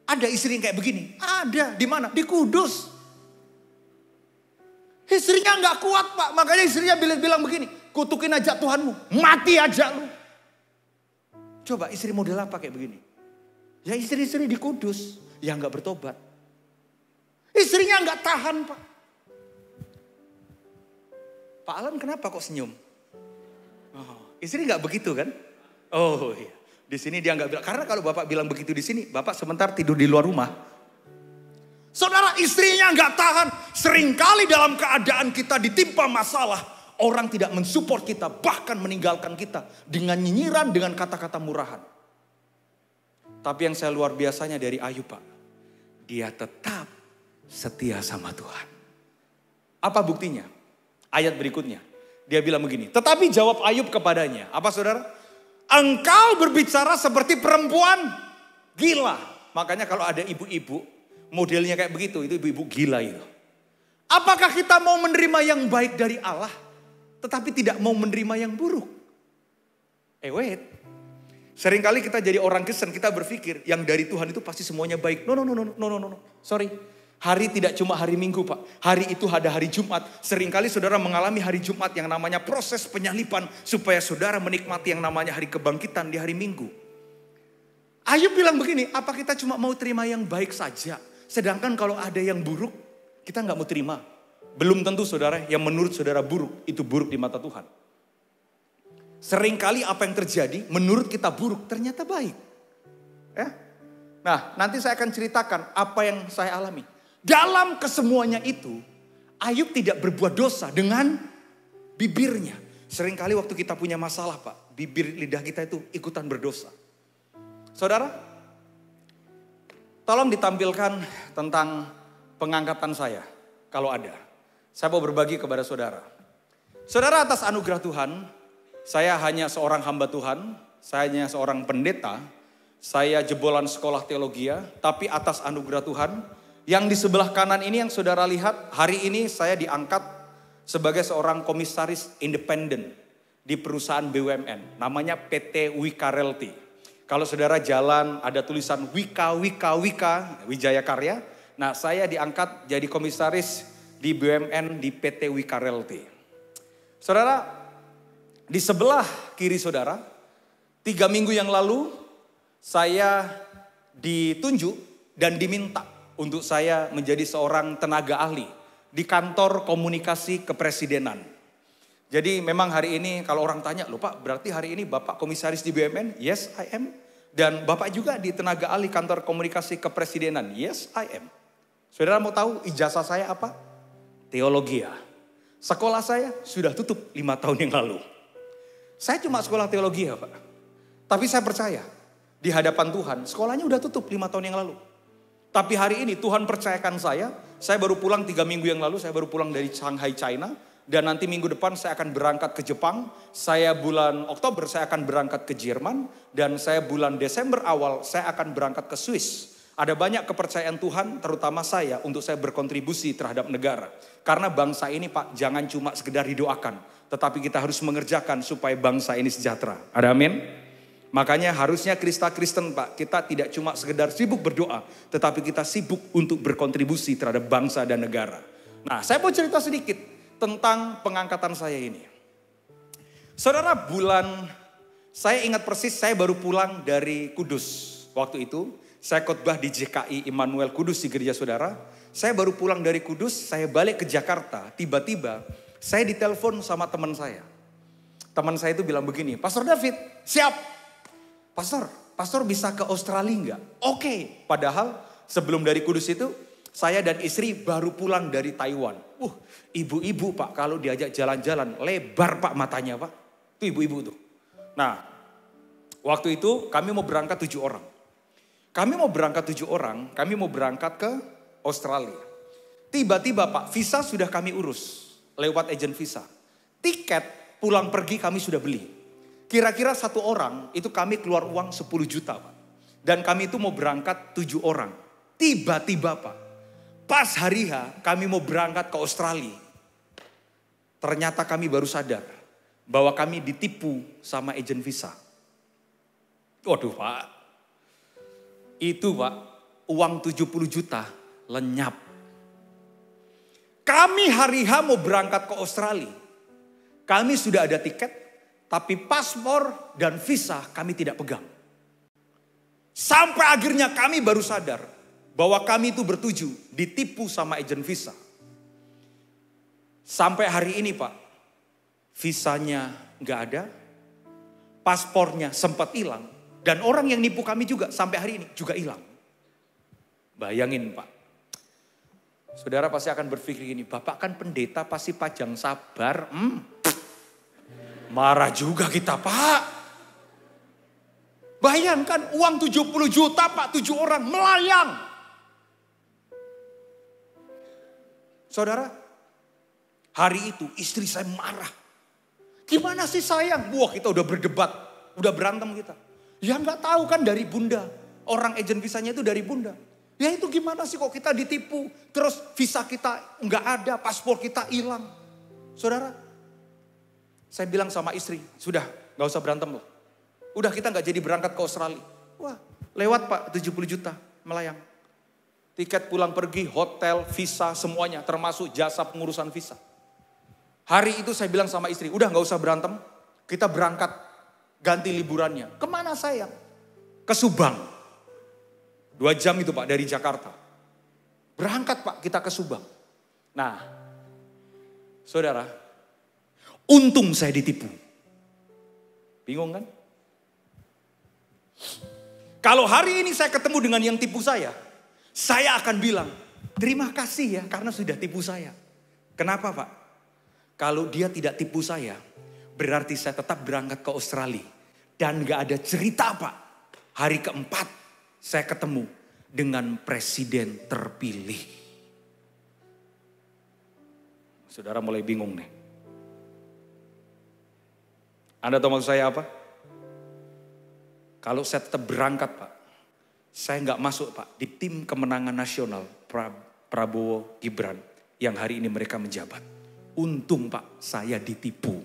Ada istri yang kayak begini? Ada, di mana? Di Kudus. Istrinya gak kuat Pak, makanya istrinya bilang begini, kutukin aja Tuhanmu, mati aja lu. Coba istri model apa kayak begini? Ya istri-istri di Kudus yang gak bertobat. Istrinya gak tahan Pak. Pak Alan kenapa kok senyum? Oh, istri gak begitu kan? Oh iya, di sini dia gak bilang, karena kalau Bapak bilang begitu di sini, Bapak sebentar tidur di luar rumah. Saudara, istrinya gak tahan. Seringkali dalam keadaan kita ditimpa masalah, orang tidak mensupport kita, bahkan meninggalkan kita dengan nyinyiran, dengan kata-kata murahan. Tapi yang saya luar biasanya dari Ayub Pak, dia tetap setia sama Tuhan. Apa buktinya? Ayat berikutnya, dia bilang begini, tetapi jawab Ayub kepadanya, apa saudara? Engkau berbicara seperti perempuan gila. Makanya kalau ada ibu-ibu modelnya kayak begitu, itu ibu-ibu gila itu. Apakah kita mau menerima yang baik dari Allah, tetapi tidak mau menerima yang buruk? Wait. Seringkali kita jadi orang Kristen, kita berpikir yang dari Tuhan itu pasti semuanya baik. No. Sorry. Hari tidak cuma hari Minggu Pak. Hari itu ada hari Jumat. Seringkali saudara mengalami hari Jumat yang namanya proses penyalipan, supaya saudara menikmati yang namanya hari kebangkitan di hari Minggu. Ayub bilang begini, apa kita cuma mau terima yang baik saja? Sedangkan kalau ada yang buruk, kita nggak mau terima. Belum tentu saudara, yang menurut saudara buruk, itu buruk di mata Tuhan. Seringkali apa yang terjadi, menurut kita buruk, ternyata baik. Ya? Nah, nanti saya akan ceritakan apa yang saya alami. Dalam kesemuanya itu, Ayub tidak berbuat dosa dengan bibirnya. Seringkali waktu kita punya masalah Pak, bibir lidah kita itu ikutan berdosa. Saudara, tolong ditampilkan tentang pengangkatan saya, kalau ada. Saya mau berbagi kepada saudara. Saudara, atas anugerah Tuhan, saya hanya seorang hamba Tuhan, saya hanya seorang pendeta, saya jebolan sekolah teologi, tapi atas anugerah Tuhan, yang di sebelah kanan ini yang saudara lihat, hari ini saya diangkat sebagai seorang komisaris independen di perusahaan BUMN, namanya PT Wika Realty. Kalau saudara jalan ada tulisan Wika, Wijaya Karya. Nah saya diangkat jadi komisaris di BUMN di PT Wika Realty. Saudara, di sebelah kiri saudara, 3 minggu yang lalu saya ditunjuk dan diminta untuk saya menjadi seorang tenaga ahli di kantor komunikasi kepresidenan. Jadi memang hari ini kalau orang tanya, loh Pak berarti hari ini Bapak komisaris di BUMN? Yes I am. Dan Bapak juga di tenaga ahli kantor komunikasi kepresidenan? Yes I am. Saudara mau tahu ijazah saya apa? Teologi. Sekolah saya sudah tutup 5 tahun yang lalu. Saya cuma sekolah teologi ya Pak. Tapi saya percaya di hadapan Tuhan sekolahnya udah tutup 5 tahun yang lalu. Tapi hari ini Tuhan percayakan saya baru pulang 3 minggu yang lalu, saya baru pulang dari Shanghai, China. Dan nanti minggu depan saya akan berangkat ke Jepang. Saya bulan Oktober saya akan berangkat ke Jerman. Dan saya bulan Desember awal saya akan berangkat ke Swiss. Ada banyak kepercayaan Tuhan terutama saya untuk saya berkontribusi terhadap negara. Karena bangsa ini Pak jangan cuma sekedar didoakan. Tetapi kita harus mengerjakan supaya bangsa ini sejahtera. Ada amin? Makanya harusnya Kristen Pak, kita tidak cuma sekedar sibuk berdoa, tetapi kita sibuk untuk berkontribusi terhadap bangsa dan negara. Nah, saya mau cerita sedikit tentang pengangkatan saya ini. Saudara, saya ingat persis saya baru pulang dari Kudus. Waktu itu, saya khotbah di JKI Immanuel Kudus di gereja saudara. Saya baru pulang dari Kudus, saya balik ke Jakarta, tiba-tiba saya ditelepon sama teman saya. Teman saya itu bilang begini, Pastor David, siap. Pastor bisa ke Australia enggak? Oke. Padahal sebelum dari Kudus itu, saya dan istri baru pulang dari Taiwan. Ibu-ibu Pak, kalau diajak jalan-jalan, lebar Pak matanya Pak. Itu ibu-ibu tuh. Nah, waktu itu kami mau berangkat 7 orang. Kami mau berangkat ke Australia. Tiba-tiba Pak, visa sudah kami urus lewat agen visa. Tiket pulang pergi kami sudah beli. Kira-kira 1 orang itu kami keluar uang 10 juta Pak. Dan kami itu mau berangkat 7 orang. Tiba-tiba Pak, pas hari H kami mau berangkat ke Australia. Ternyata kami baru sadar bahwa kami ditipu sama agen visa. Waduh Pak, itu Pak uang 70 juta lenyap. Kami hari H mau berangkat ke Australia. Kami sudah ada tiket. Tapi paspor dan visa kami tidak pegang. Sampai akhirnya kami baru sadar bahwa kami itu bertuju ditipu sama agen visa. Sampai hari ini Pak, visanya nggak ada, paspornya sempat hilang, dan orang yang nipu kami juga sampai hari ini juga hilang. Bayangin Pak, saudara pasti akan berpikir gini, Bapak kan pendeta pasti pajang sabar. Marah juga kita Pak. Bayangkan uang 70 juta Pak, 7 orang melayang. Saudara, hari itu istri saya marah. Gimana sih sayang? Wah kita udah berdebat, udah berantem kita. Ya nggak tahu kan dari bunda. Orang agen visanya itu dari bunda. Ya itu gimana sih kok kita ditipu. Terus visa kita nggak ada, paspor kita hilang. Saudara, saya bilang sama istri, sudah gak usah berantem loh. Udah kita gak jadi berangkat ke Australia. Wah lewat Pak 70 juta melayang. Tiket pulang pergi, hotel, visa semuanya termasuk jasa pengurusan visa. Hari itu saya bilang sama istri, udah gak usah berantem. Kita berangkat ganti liburannya. Kemana sayang? Ke Subang. 2 jam itu Pak dari Jakarta. Berangkat Pak kita ke Subang. Nah saudara, untung saya ditipu. Bingung kan? Kalau hari ini saya ketemu dengan yang tipu saya akan bilang, terima kasih ya karena sudah tipu saya. Kenapa Pak? Kalau dia tidak tipu saya, berarti saya tetap berangkat ke Australia. Dan gak ada cerita Pak. Hari keempat saya ketemu dengan presiden terpilih. Saudara mulai bingung nih. Anda tahu maksud saya apa? Kalau saya tetap berangkat Pak, saya nggak masuk Pak di tim kemenangan nasional Prabowo Gibran yang hari ini mereka menjabat. Untung Pak saya ditipu.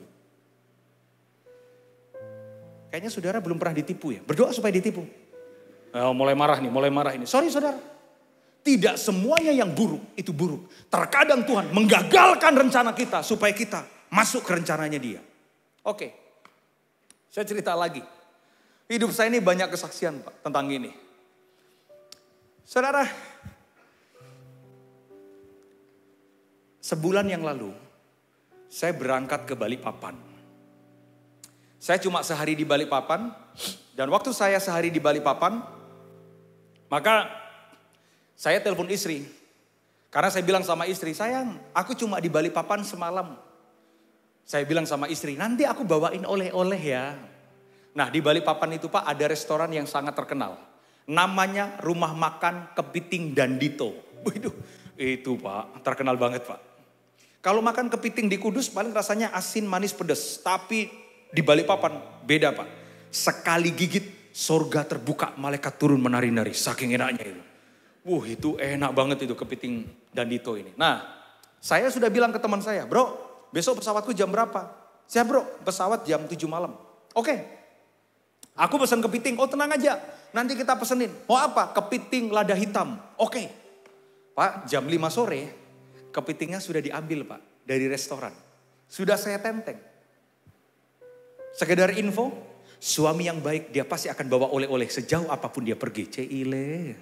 Kayaknya saudara belum pernah ditipu ya. Berdoa supaya ditipu. Mulai marah nih. Sorry saudara. Tidak semuanya yang buruk itu buruk. Terkadang Tuhan menggagalkan rencana kita supaya kita masuk ke rencananya Dia. Oke. Saya cerita lagi. Hidup saya ini banyak kesaksian Pak tentang ini. Saudara, sebulan yang lalu saya berangkat ke Balikpapan. Saya cuma sehari di Balikpapan. Dan waktu saya sehari di Balikpapan, maka saya telepon istri. Karena saya bilang sama istri, sayang aku cuma di Balikpapan semalam. Saya bilang sama istri, nanti aku bawain oleh-oleh ya. Nah di Balikpapan itu Pak ada restoran yang sangat terkenal. Namanya Rumah Makan Kepiting Dandito. Waduh, itu Pak, terkenal banget Pak. Kalau makan kepiting di Kudus paling rasanya asin, manis, pedas. Tapi di Balikpapan beda Pak. Sekali gigit sorga terbuka, malaikat turun menari-nari. Saking enaknya itu. Itu enak banget itu kepiting Dandito ini. Nah, saya sudah bilang ke teman saya, bro, besok pesawatku jam berapa? Saya bro, pesawat jam 7 malam. Oke, aku pesan kepiting, oh tenang aja. Nanti kita pesenin, mau apa? Kepiting lada hitam. Oke, Pak, jam 5 sore, kepitingnya sudah diambil Pak, dari restoran. Sudah saya tenteng. Sekedar info, suami yang baik dia pasti akan bawa oleh-oleh sejauh apapun dia pergi. Cile.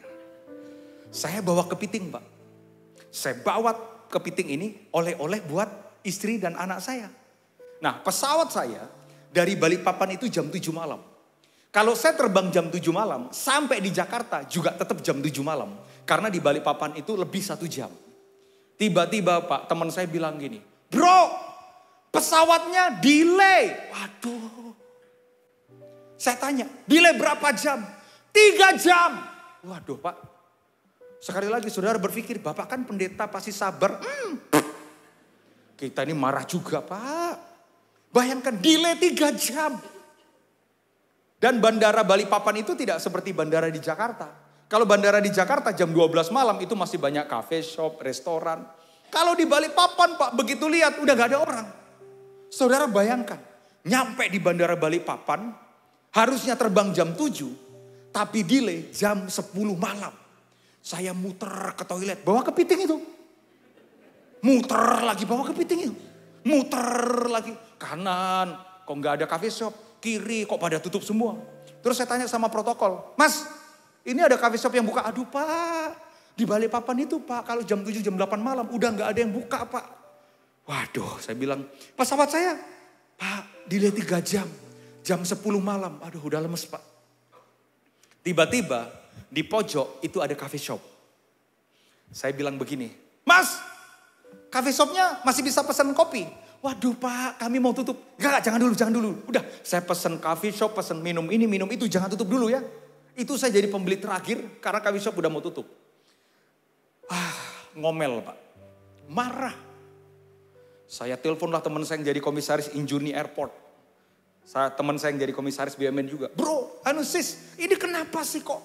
Saya bawa kepiting Pak. Saya bawa kepiting ini oleh-oleh buat istri dan anak saya. Nah, pesawat saya dari Balikpapan itu jam 7 malam. Kalau saya terbang jam 7 malam, sampai di Jakarta juga tetap jam 7 malam. Karena di Balikpapan itu lebih 1 jam. Tiba-tiba Pak, teman saya bilang gini, bro, pesawatnya delay. Waduh. Saya tanya, delay berapa jam? 3 jam. Waduh Pak. Sekali lagi saudara berpikir, Bapak kan pendeta pasti sabar. Kita ini marah juga Pak. Bayangkan delay 3 jam. Dan bandara Balikpapan itu tidak seperti bandara di Jakarta. Kalau bandara di Jakarta jam 12 malam itu masih banyak cafe, shop, restoran. Kalau di Balikpapan Pak, begitu lihat udah gak ada orang. Saudara bayangkan, nyampe di bandara Balikpapan, harusnya terbang jam 7, tapi delay jam 10 malam. Saya muter ke toilet, bawa kepiting itu. Muter lagi, bawa kepiting itu. Muter lagi, kanan, kok gak ada cafe shop. Kiri kok pada tutup semua. Terus saya tanya sama protokol, Mas ini ada cafe shop yang buka? Aduh Pak, di Balikpapan itu Pak kalau jam 7 jam 8 malam udah gak ada yang buka Pak. Waduh, saya bilang pesawat saya Pak delay 3 jam, jam 10 malam. Aduh udah lemes Pak. Tiba-tiba di pojok itu ada cafe shop. Saya bilang begini, Mas cafe shopnya masih bisa pesan kopi? Waduh Pak, kami mau tutup. Enggak, jangan dulu. Udah, saya pesen coffee shop, pesen minum ini, minum itu. Jangan tutup dulu ya. Itu saya jadi pembeli terakhir karena coffee shop udah mau tutup. Ngomel Pak. Marah. Saya teleponlah teman saya yang jadi komisaris Injuni Airport. Teman saya yang jadi komisaris BUMN juga. Bro, sis, ini kenapa sih kok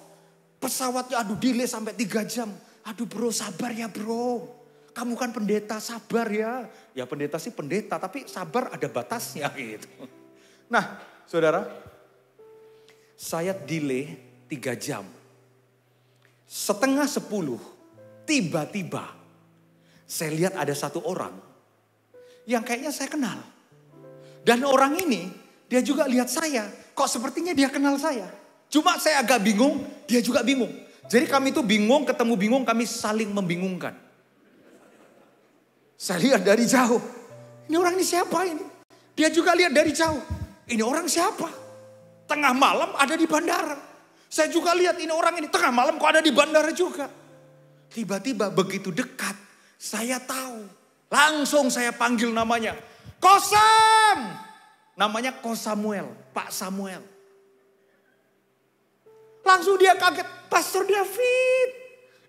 pesawatnya delay sampai 3 jam. Aduh bro, sabar ya bro. Kamu kan pendeta, sabar ya. Ya pendeta sih pendeta, tapi sabar ada batasnya gitu. Nah saudara, saya delay 3 jam. 9:30, tiba-tiba saya lihat ada satu orang yang kayaknya saya kenal. Dan orang ini, dia juga lihat saya. Kok sepertinya dia kenal saya. Cuma saya agak bingung, dia juga bingung. Jadi kami itu bingung, ketemu bingung, kami saling membingungkan. Saya lihat dari jauh. Ini orang ini siapa ini? Dia juga lihat dari jauh. Ini orang siapa? Tengah malam ada di bandara. Saya juga lihat ini orang ini tengah malam kok ada di bandara juga. Tiba-tiba begitu dekat. Saya tahu. Langsung saya panggil namanya. Kosam! Namanya Kos Samuel. Pak Samuel. Langsung dia kaget. Pastor David.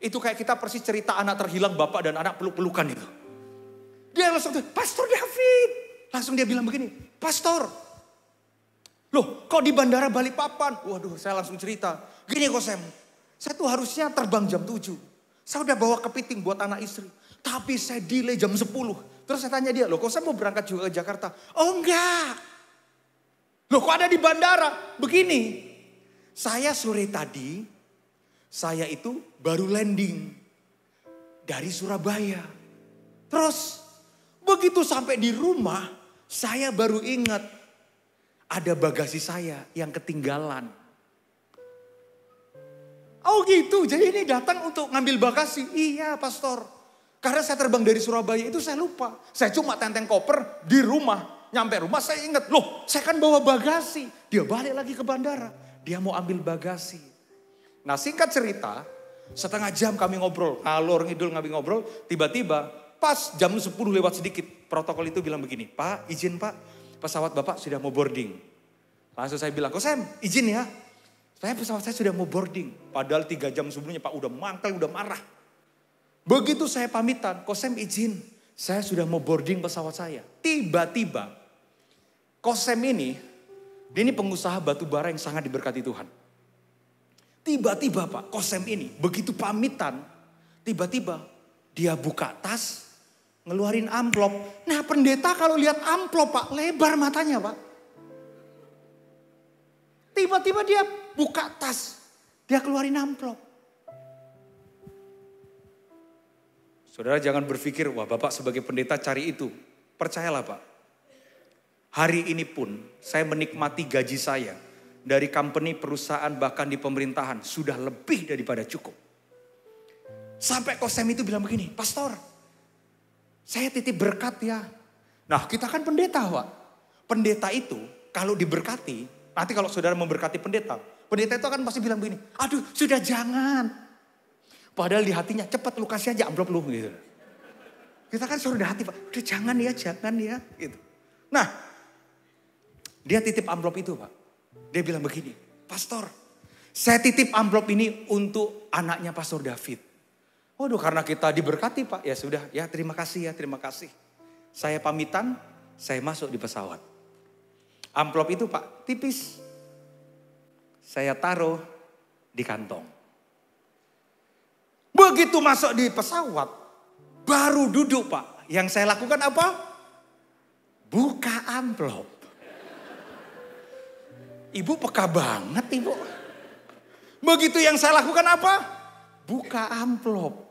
Itu kayak kita persis cerita anak terhilang bapak dan anak peluk-pelukan itu. Dia langsung, Pastor David. Langsung dia bilang begini, Pastor. Loh kok di bandara Balikpapan? Waduh saya langsung cerita. Gini kok Sam, saya tuh harusnya terbang jam 7. Saya udah bawa kepiting buat anak istri. Tapi saya delay jam 10. Terus saya tanya dia, loh kok saya mau berangkat juga ke Jakarta? Oh enggak. Loh kok ada di bandara? Begini, saya sore tadi, saya itu baru landing dari Surabaya. Terus begitu sampai di rumah, saya baru ingat ada bagasi saya yang ketinggalan. Oh gitu, jadi ini datang untuk ngambil bagasi. Iya pastor, karena saya terbang dari Surabaya itu saya lupa. Saya cuma tenteng koper di rumah. Nyampe rumah saya ingat, loh saya kan bawa bagasi. Dia balik lagi ke bandara, dia mau ambil bagasi. Nah singkat cerita, setengah jam kami ngobrol, ngalor ngidul ngambil ngobrol. Tiba-tiba pas jam 10 lewat sedikit, protokol itu bilang begini, Pak izin Pak, pesawat Bapak sudah mau boarding. Langsung saya bilang, kok Sam izin ya. Pesawat saya sudah mau boarding. Padahal 3 jam sebelumnya Pak udah mangkel, udah marah. Begitu saya pamitan, Kosem izin. Saya sudah mau boarding pesawat saya. Tiba-tiba Kosem ini, dia ini pengusaha batu bara yang sangat diberkati Tuhan. Tiba-tiba Pak, Kosem ini begitu pamitan, tiba-tiba dia buka tas, ngeluarin amplop. Nah pendeta kalau lihat amplop Pak, lebar matanya Pak. Tiba-tiba dia buka tas, dia keluarin amplop. Saudara jangan berpikir, wah Bapak sebagai pendeta cari itu. Percayalah Pak, hari ini pun saya menikmati gaji saya dari company, perusahaan, bahkan di pemerintahan sudah lebih daripada cukup. Sampai Kosem itu bilang begini, Pastor, saya titip berkat ya. Nah kita kan pendeta Pak. Pendeta itu kalau diberkati, nanti kalau saudara memberkati pendeta itu akan pasti bilang begini, aduh sudah jangan. Padahal di hatinya, cepat lu kasih aja amplop lu gitu. Kita kan suruh di hati Pak, udah jangan ya gitu. Nah, dia titip amplop itu Pak. Dia bilang begini, Pastor, saya titip amplop ini untuk anaknya Pastor David. Waduh karena kita diberkati Pak, ya sudah ya terima kasih ya terima kasih. Saya pamitan, saya masuk di pesawat. Amplop itu Pak tipis. Saya taruh di kantong. Begitu masuk di pesawat, baru duduk Pak. Yang saya lakukan apa? Buka amplop. Ibu peka banget Ibu. Begitu yang saya lakukan apa? Buka amplop.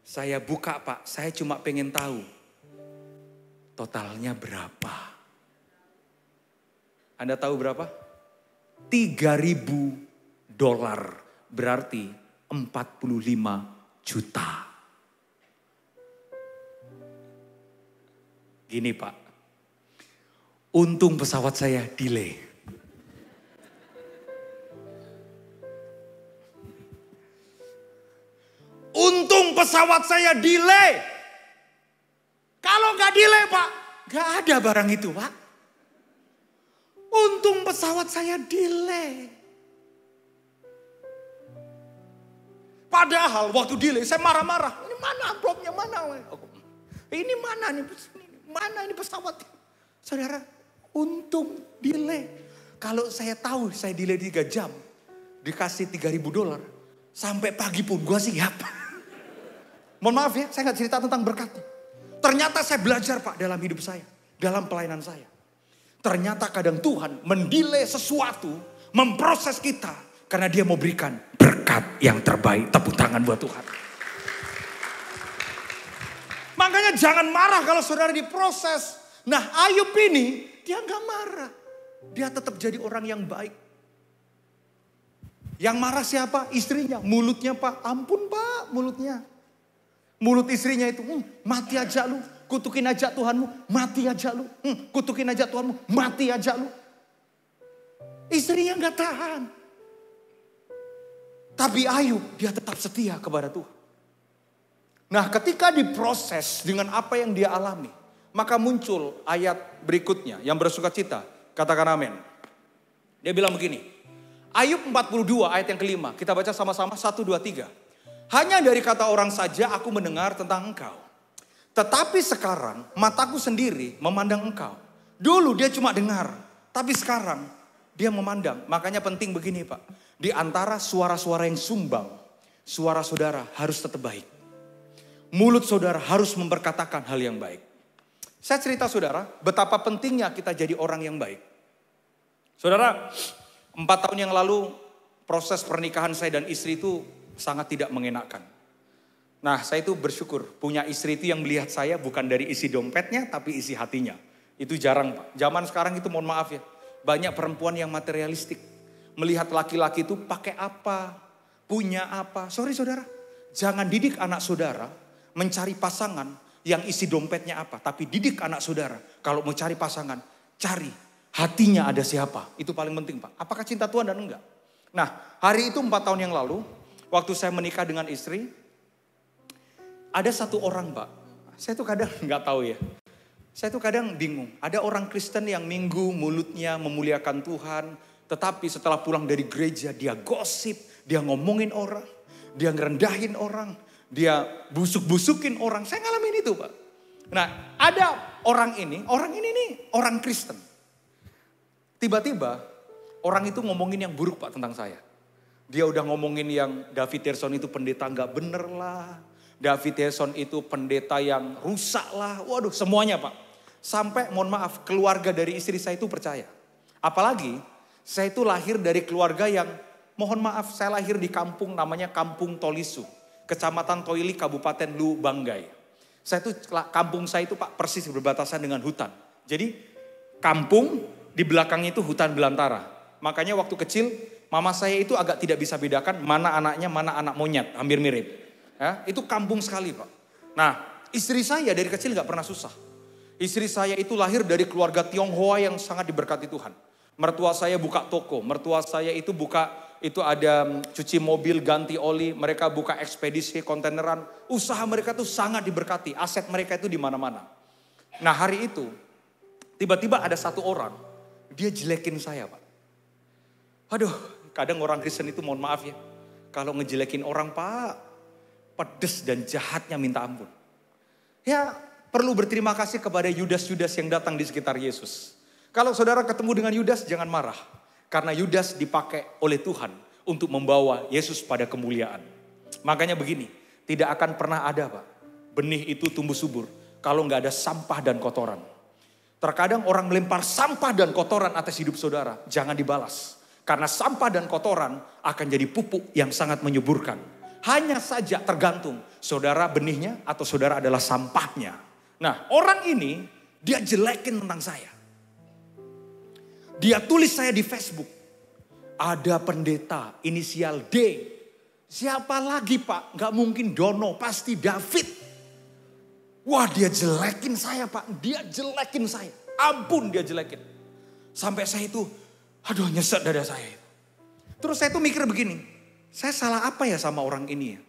Saya buka Pak, saya cuma pengen tahu. Totalnya berapa? Anda tahu berapa? $3.000. Berarti 45 juta. Gini Pak, untung pesawat saya delay. Untung pesawat saya delay. Kalau nggak delay Pak, nggak ada barang itu Pak. Untung pesawat saya delay. Padahal waktu delay saya marah-marah. Ini mana amplopnya mana? Ini mana nih? Mana ini pesawat? Saudara, untung delay. Kalau saya tahu saya delay 3 jam. Dikasih $3.000. Sampai pagi pun gue siap. Mohon maaf ya, saya gak cerita tentang berkat. Ternyata saya belajar Pak dalam hidup saya. Dalam pelayanan saya. Ternyata kadang Tuhan mendelay sesuatu. Memproses kita. Karena dia mau berikan berkat yang terbaik. Tepuk tangan buat Tuhan. Makanya jangan marah kalau saudara diproses. Nah Ayub ini dia gak marah. Dia tetap jadi orang yang baik. Yang marah siapa? Istrinya. Mulutnya Pak. Ampun Pak mulutnya. Mulut istrinya itu. Mati aja lu. Kutukin aja Tuhanmu. Mati aja lu. Kutukin aja Tuhanmu. Mati aja lu. Istrinya gak tahan. Tapi Ayub dia tetap setia kepada Tuhan. Nah ketika diproses dengan apa yang dia alami. Maka muncul ayat berikutnya yang bersukacita. Katakan amin. Dia bilang begini. Ayub 42 ayat yang kelima. Kita baca sama-sama 1, 2, 3. Hanya dari kata orang saja aku mendengar tentang engkau. Tetapi sekarang mataku sendiri memandang engkau. Dulu dia cuma dengar. Tapi sekarang dia memandang. Makanya penting begini Pak. Di antara suara-suara yang sumbang, suara saudara harus tetap baik. Mulut saudara harus memperkatakan hal yang baik. Saya cerita saudara, betapa pentingnya kita jadi orang yang baik. Saudara, 4 tahun yang lalu proses pernikahan saya dan istri itu sangat tidak mengenakan. Nah saya itu bersyukur punya istri itu yang melihat saya bukan dari isi dompetnya tapi isi hatinya. Itu jarang Pak. Zaman sekarang itu mohon maaf ya. Banyak perempuan yang materialistik. Melihat laki-laki itu pakai apa, punya apa. Sorry saudara, jangan didik anak saudara mencari pasangan yang isi dompetnya apa. Tapi didik anak saudara kalau mau cari pasangan, cari hatinya ada siapa. Itu paling penting Pak. Apakah cinta Tuhan dan enggak. Nah hari itu 4 tahun yang lalu, waktu saya menikah dengan istri, ada satu orang Pak. Saya tuh kadang nggak tahu ya. Saya tuh kadang bingung. Ada orang Kristen yang minggu mulutnya memuliakan Tuhan. Tetapi setelah pulang dari gereja dia gosip, dia ngomongin orang, dia ngerendahin orang, dia busuk-busukin orang. Saya ngalamin itu Pak. Nah ada orang ini nih orang Kristen. Tiba-tiba orang itu ngomongin yang buruk Pak tentang saya. Dia udah ngomongin yang David Terson itu pendeta gak bener lah. David Terson itu pendeta yang rusak lah. Waduh semuanya Pak. Sampai mohon maaf keluarga dari istri saya itu percaya. Apalagi saya itu lahir dari keluarga yang mohon maaf saya lahir di kampung namanya Kampung Tolisu. Kecamatan Toili Kabupaten Lubanggai. Kampung saya itu Pak persis berbatasan dengan hutan. Jadi kampung di belakangnya itu hutan belantara. Makanya waktu kecil mama saya itu agak tidak bisa bedakan mana anaknya, mana anak monyet, hampir mirip. Ya, itu kampung sekali Pak. Nah istri saya dari kecil gak pernah susah. Istri saya itu lahir dari keluarga Tionghoa yang sangat diberkati Tuhan. Mertua saya buka toko, mertua saya itu ada cuci mobil, ganti oli, mereka buka ekspedisi kontaineran. Usaha mereka tuh sangat diberkati, aset mereka itu di mana-mana. Nah hari itu tiba-tiba ada satu orang, dia jelekin saya Pak. Aduh, kadang orang Kristen itu mohon maaf ya. Kalau ngejelekin orang Pak, pedes dan jahatnya minta ampun. Ya perlu berterima kasih kepada Yudas-Yudas yang datang di sekitar Yesus. Kalau saudara ketemu dengan Yudas jangan marah. Karena Yudas dipakai oleh Tuhan untuk membawa Yesus pada kemuliaan. Makanya begini, tidak akan pernah ada Pak. Benih itu tumbuh subur kalau nggak ada sampah dan kotoran. Terkadang orang melempar sampah dan kotoran atas hidup saudara, jangan dibalas. Karena sampah dan kotoran akan jadi pupuk yang sangat menyuburkan. Hanya saja tergantung saudara benihnya atau saudara adalah sampahnya. Nah orang ini dia jelekin tentang saya. Dia tulis saya di Facebook. Ada pendeta inisial D. Siapa lagi Pak? Gak mungkin Dono, pasti David. Wah dia jelekin saya Pak. Dia jelekin saya. Ampun dia jelekin. Sampai saya itu, aduh nyesek dada saya. Terus saya tuh mikir begini. Saya salah apa ya sama orang ini ya?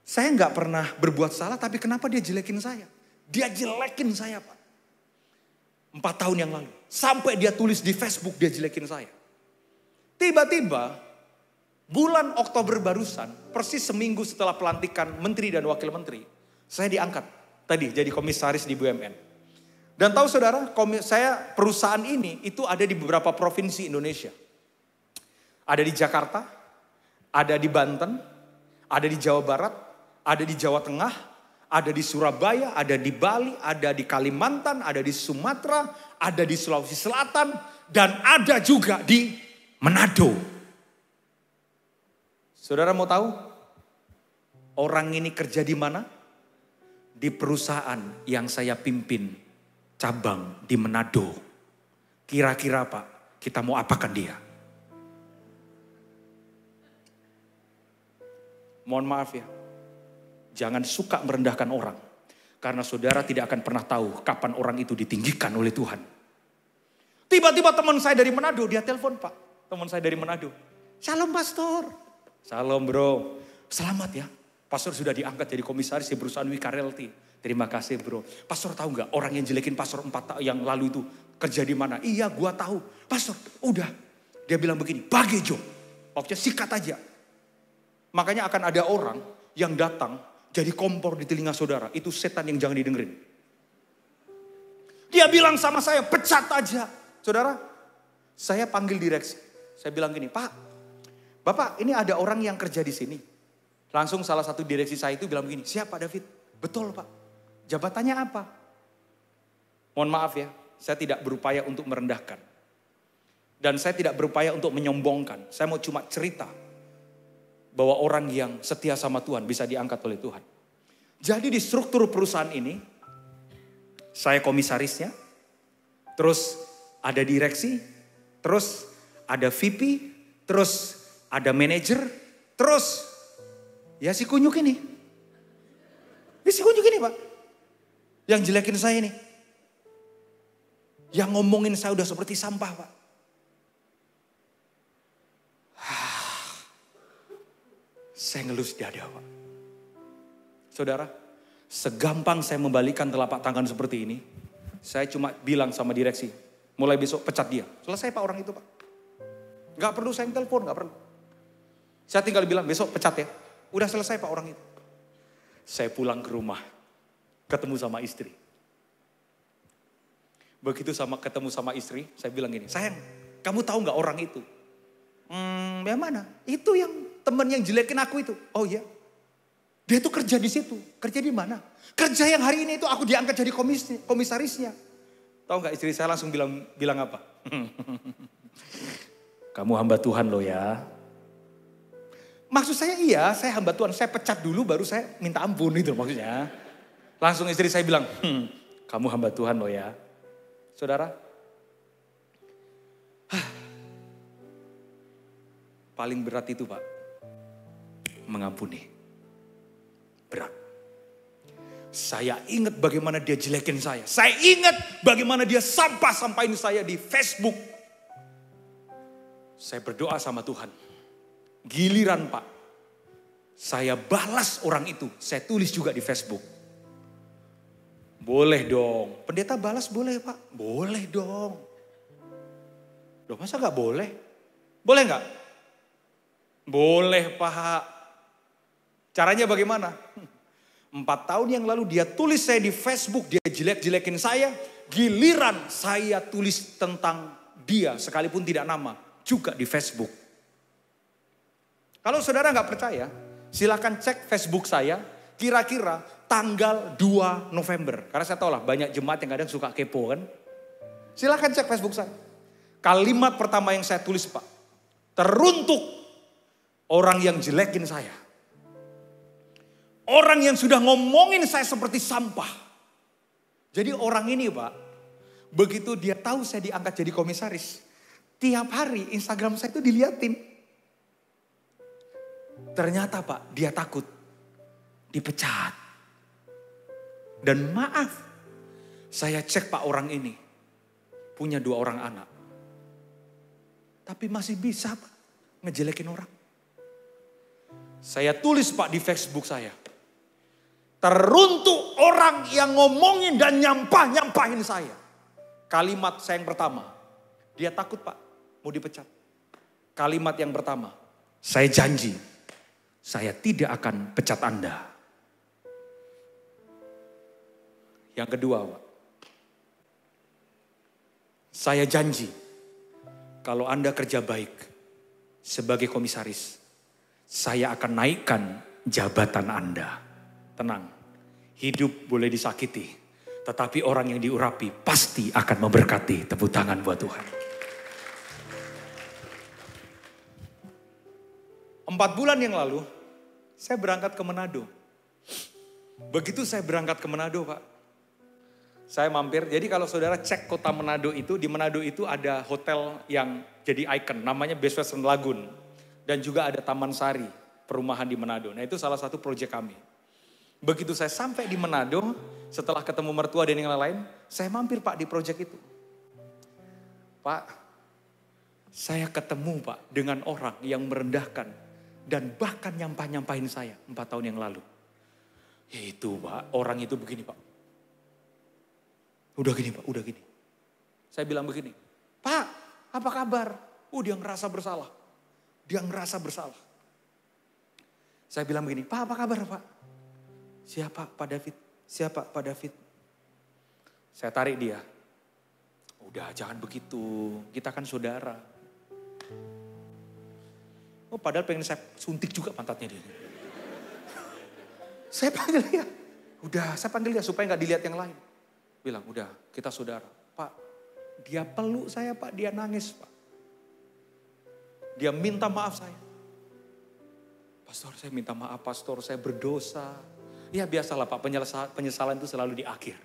Saya gak pernah berbuat salah tapi kenapa dia jelekin saya? Dia jelekin saya Pak. 4 tahun yang lalu. Sampai dia tulis di Facebook dia jelekin saya. Tiba-tiba bulan Oktober barusan, persis seminggu setelah pelantikan menteri dan wakil menteri, saya diangkat tadi jadi komisaris di BUMN. Dan tahu saudara, perusahaan ini itu ada di beberapa provinsi Indonesia. Ada di Jakarta, ada di Banten, ada di Jawa Barat, ada di Jawa Tengah, ada di Surabaya, ada di Bali, ada di Kalimantan, ada di Sumatera, ada di Sulawesi Selatan, dan ada juga di Manado. Saudara mau tahu? Orang ini kerja di mana? Di perusahaan yang saya pimpin, cabang di Manado. Kira-kira Pak, kita mau apakan dia? Mohon maaf ya. Jangan suka merendahkan orang. Karena saudara tidak akan pernah tahu kapan orang itu ditinggikan oleh Tuhan. Tiba-tiba teman saya dari Manado, dia telepon Pak. Teman saya dari Manado. Shalom Pastor. Shalom bro. Selamat ya. Pastor sudah diangkat jadi komisaris di perusahaan Wika Realty. Terima kasih bro. Pastor tahu gak orang yang jelekin Pastor 4 tahun yang lalu itu kerja di mana? Iya gua tahu. Pastor udah. Dia bilang begini, bagi job. Maksudnya sikat aja. Makanya akan ada orang yang datang jadi kompor di telinga saudara. Itu setan yang jangan didengerin. Dia bilang sama saya, pecat aja. Saudara, saya panggil direksi. Saya bilang gini, Pak, Bapak ini ada orang yang kerja di sini. Langsung salah satu direksi saya itu bilang begini, siapa David? Betul Pak. Jabatannya apa? Mohon maaf ya, saya tidak berupaya untuk merendahkan. Dan saya tidak berupaya untuk menyombongkan. Saya mau cuma cerita bahwa orang yang setia sama Tuhan bisa diangkat oleh Tuhan. Jadi di struktur perusahaan ini, saya komisarisnya, terus ada direksi, terus ada VP, terus ada manajer, terus ya si kunyuk ini. Si kunyuk ini Pak, yang jelekin saya ini. Yang ngomongin saya udah seperti sampah Pak. Saya ngelus dada Pak. Saudara, segampang saya membalikan telapak tangan seperti ini, saya cuma bilang sama direksi, mulai besok pecat dia. Selesai Pak orang itu Pak. Gak perlu saya telepon, gak perlu. Saya tinggal bilang besok pecat ya. Udah selesai Pak orang itu. Saya pulang ke rumah, ketemu sama istri. Begitu ketemu sama istri, saya bilang gini, sayang, kamu tahu gak orang itu? Yang mana? Itu yang teman yang jelekin aku itu. Oh iya. Dia tuh kerja di situ. Kerja di mana? Kerja yang hari ini itu aku diangkat jadi komisarisnya. Tahu gak istri saya langsung bilang apa? Kamu hamba Tuhan loh ya. Maksud saya iya, saya hamba Tuhan. Saya pecat dulu baru saya minta ampun itu maksudnya. Langsung istri saya bilang, kamu hamba Tuhan loh ya. Saudara, paling berat itu Pak, mengampuni. Berat. Saya ingat bagaimana dia jelekin saya. Saya ingat bagaimana dia sampahin saya di Facebook. Saya berdoa sama Tuhan. Giliran Pak, saya balas orang itu. Saya tulis juga di Facebook. Boleh dong. Pendeta balas boleh Pak? Boleh dong. Loh masa gak boleh? Boleh gak? Boleh Pak. Caranya bagaimana? 4 tahun yang lalu dia tulis saya di Facebook. Dia jelek-jelekin saya. Giliran saya tulis tentang dia sekalipun tidak nama. Juga di Facebook. Kalau saudara gak percaya, silakan cek Facebook saya. Kira-kira tanggal 2 November. Karena saya tahu lah banyak jemaat yang kadang suka kepo kan. Silakan cek Facebook saya. Kalimat pertama yang saya tulis Pak. Teruntuk orang yang jelekin saya. Orang yang sudah ngomongin saya seperti sampah. Jadi orang ini Pak. Begitu dia tahu saya diangkat jadi komisaris. Tiap hari Instagram saya itu diliatin. Ternyata Pak dia takut. Dipecat. Dan maaf, saya cek Pak orang ini punya 2 orang anak. Tapi masih bisa Pak ngejelekin orang. Saya tulis Pak di Facebook saya. Teruntuk orang yang ngomongin dan nyampahin saya. Kalimat saya yang pertama, dia takut Pak mau dipecat. Kalimat yang pertama, saya janji saya tidak akan pecat Anda. Yang kedua, Pak. Saya janji kalau Anda kerja baik sebagai komisaris, saya akan naikkan jabatan Anda. Tenang, hidup boleh disakiti, tetapi orang yang diurapi pasti akan memberkati. Tepuk tangan buat Tuhan. 4 bulan yang lalu, saya berangkat ke Manado. Begitu saya berangkat ke Manado, Pak. Saya mampir, jadi kalau saudara cek kota Manado itu, di Manado itu ada hotel yang jadi ikon, namanya Best Western Lagoon. Dan juga ada Taman Sari, perumahan di Manado. Nah itu salah satu proyek kami. Begitu saya sampai di Manado, setelah ketemu mertua dan yang lain, saya mampir Pak di proyek itu. Pak, saya ketemu Pak dengan orang yang merendahkan dan bahkan nyampahin saya 4 tahun yang lalu. Itu Pak, orang itu begini Pak. Udah gini Pak, udah gini. Saya bilang begini, Pak apa kabar? Dia ngerasa bersalah. Dia ngerasa bersalah. Saya bilang begini, Pak apa kabar Pak? Siapa Pak David? Siapa Pak David? Saya tarik dia. Udah jangan begitu, kita kan saudara. Padahal pengen saya suntik juga pantatnya dia. Saya panggil dia. Udah saya panggil dia supaya gak dilihat yang lain. Bilang, udah kita saudara. Pak, dia peluk saya Pak, dia nangis Pak. Dia minta maaf saya. Pastor saya minta maaf, pastor saya berdosa. Ya biasalah Pak, penyesalan itu selalu di akhir.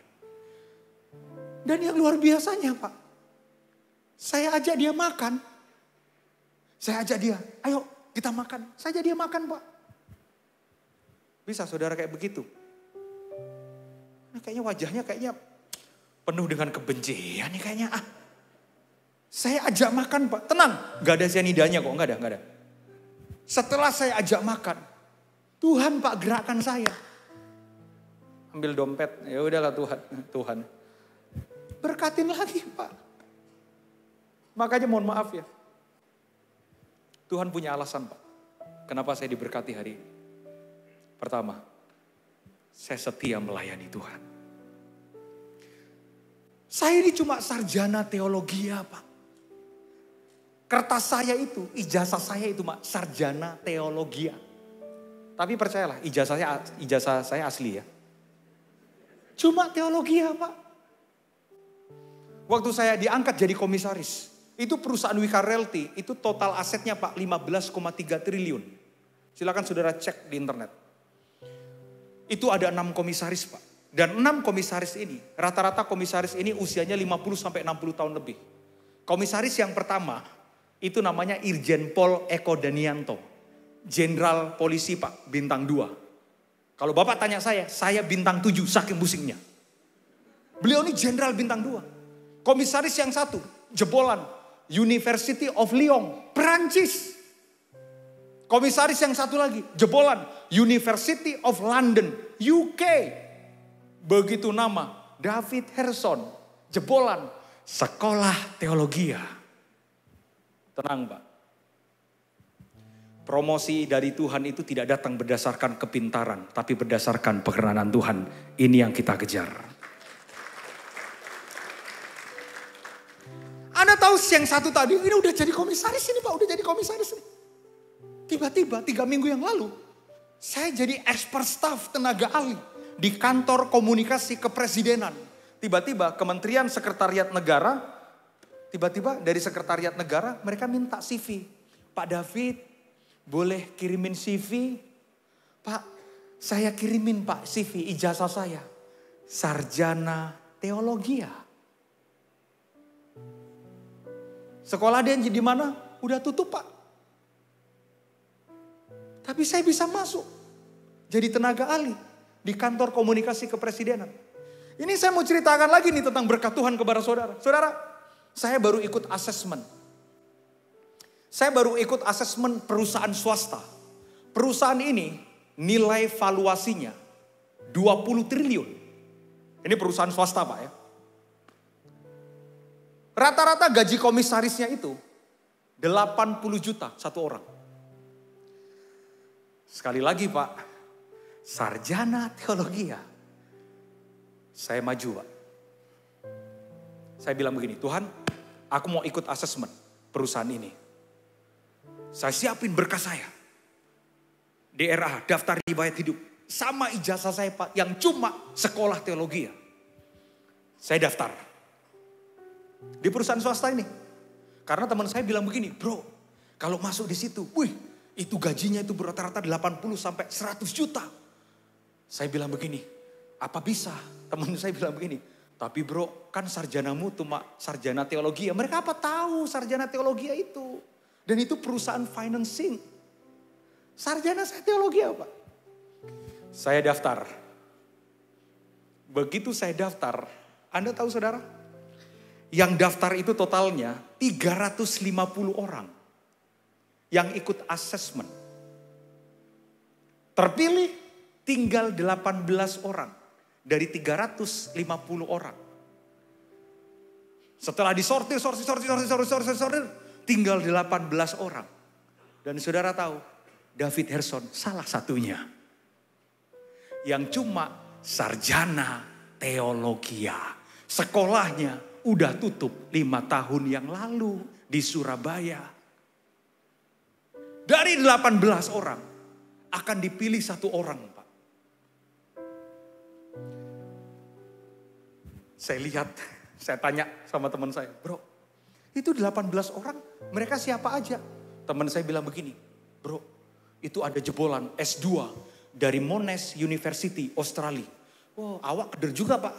Dan yang luar biasanya Pak, saya ajak dia makan. Saya ajak dia, ayo kita makan. Saya ajak dia makan Pak. Bisa saudara kayak begitu? Nah, kayaknya wajahnya penuh dengan kebencian nih kayaknya. Saya ajak makan Pak, tenang. Gak ada cyanidanya kok, gak ada. Setelah saya ajak makan, Tuhan Pak gerakkan saya. Ambil dompet, ya udahlah Tuhan. Berkatin lagi Pak. Makanya mohon maaf ya. Tuhan punya alasan Pak. Kenapa saya diberkati hari ini? Pertama, saya setia melayani Tuhan. Saya ini cuma sarjana teologi Pak. Kertas saya itu, ijazah saya itu Pak, sarjana teologi. Tapi percayalah, ijazah saya asli ya. Cuma teologi Pak. Waktu saya diangkat jadi komisaris, itu perusahaan Wika Realty, itu total asetnya Pak 15,3 triliun. Silakan saudara cek di internet. Itu ada 6 komisaris Pak. Dan 6 komisaris ini, rata-rata komisaris ini usianya 50-60 tahun lebih. Komisaris yang pertama, itu namanya Irjen Pol Eko Danianto. Jenderal polisi Pak, bintang 2. Kalau Bapak tanya saya bintang 7 saking pusingnya. Beliau ini jenderal bintang 2. Komisaris yang satu, jebolan, University of Lyon, Perancis. Komisaris yang satu lagi, jebolan, University of London, UK. Begitu nama, David Herson, jebolan, Sekolah Teologia. Tenang Pak. Promosi dari Tuhan itu tidak datang berdasarkan kepintaran, tapi berdasarkan pengenalan Tuhan. Ini yang kita kejar. Anda tahu yang satu tadi, ini udah jadi komisaris ini Pak, udah jadi komisaris ini. Tiba-tiba 3 minggu yang lalu, saya jadi expert staff tenaga ahli di kantor komunikasi kepresidenan. Tiba-tiba Kementerian Sekretariat Negara, tiba-tiba dari Sekretariat Negara mereka minta CV. Pak David, boleh kirimin CV? Pak, saya kirimin Pak CV ijazah saya. Sarjana Teologia. Sekolah dia di mana? Udah tutup Pak. Tapi saya bisa masuk. Jadi tenaga ahli di kantor komunikasi kepresidenan. Ini saya mau ceritakan lagi nih tentang berkat Tuhan kepada saudara. Saudara, saya baru ikut asesmen. Saya baru ikut asesmen perusahaan swasta. Perusahaan ini nilai valuasinya 20 triliun. Ini perusahaan swasta Pak ya. Rata-rata gaji komisarisnya itu 80 juta satu orang. Sekali lagi Pak, sarjana teologi ya. Saya maju Pak. Saya bilang begini, Tuhan aku mau ikut asesmen perusahaan ini. Saya siapin berkas saya. DRA, daftar riwayat hidup. Sama ijazah saya Pak, yang cuma sekolah teologi ya. Saya daftar. Di perusahaan swasta ini. Karena teman saya bilang begini, bro, kalau masuk di situ, wih, itu gajinya itu rata-rata 80 sampai 100 juta. Saya bilang begini, apa bisa? Teman saya bilang begini, tapi bro, kan sarjanamu cuma sarjana teologi ya. Mereka apa tahu sarjana teologi itu? Dan itu perusahaan financing. Sarjana saya teologi apa? Saya daftar. Begitu saya daftar, Anda tahu saudara? Yang daftar itu totalnya 350 orang. Yang ikut asesmen. Terpilih tinggal 18 orang. Dari 350 orang. Setelah disortir, tinggal 18 orang. Dan saudara tahu, David Herson salah satunya. Yang cuma sarjana teologia. Sekolahnya udah tutup 5 tahun yang lalu di Surabaya. Dari 18 orang akan dipilih 1 orang, Pak. Saya lihat, saya tanya sama teman saya, bro, itu 18 orang, mereka siapa aja? Teman saya bilang begini, bro, itu ada jebolan S2 dari Monash University, Australia. Wow, awak keder juga Pak.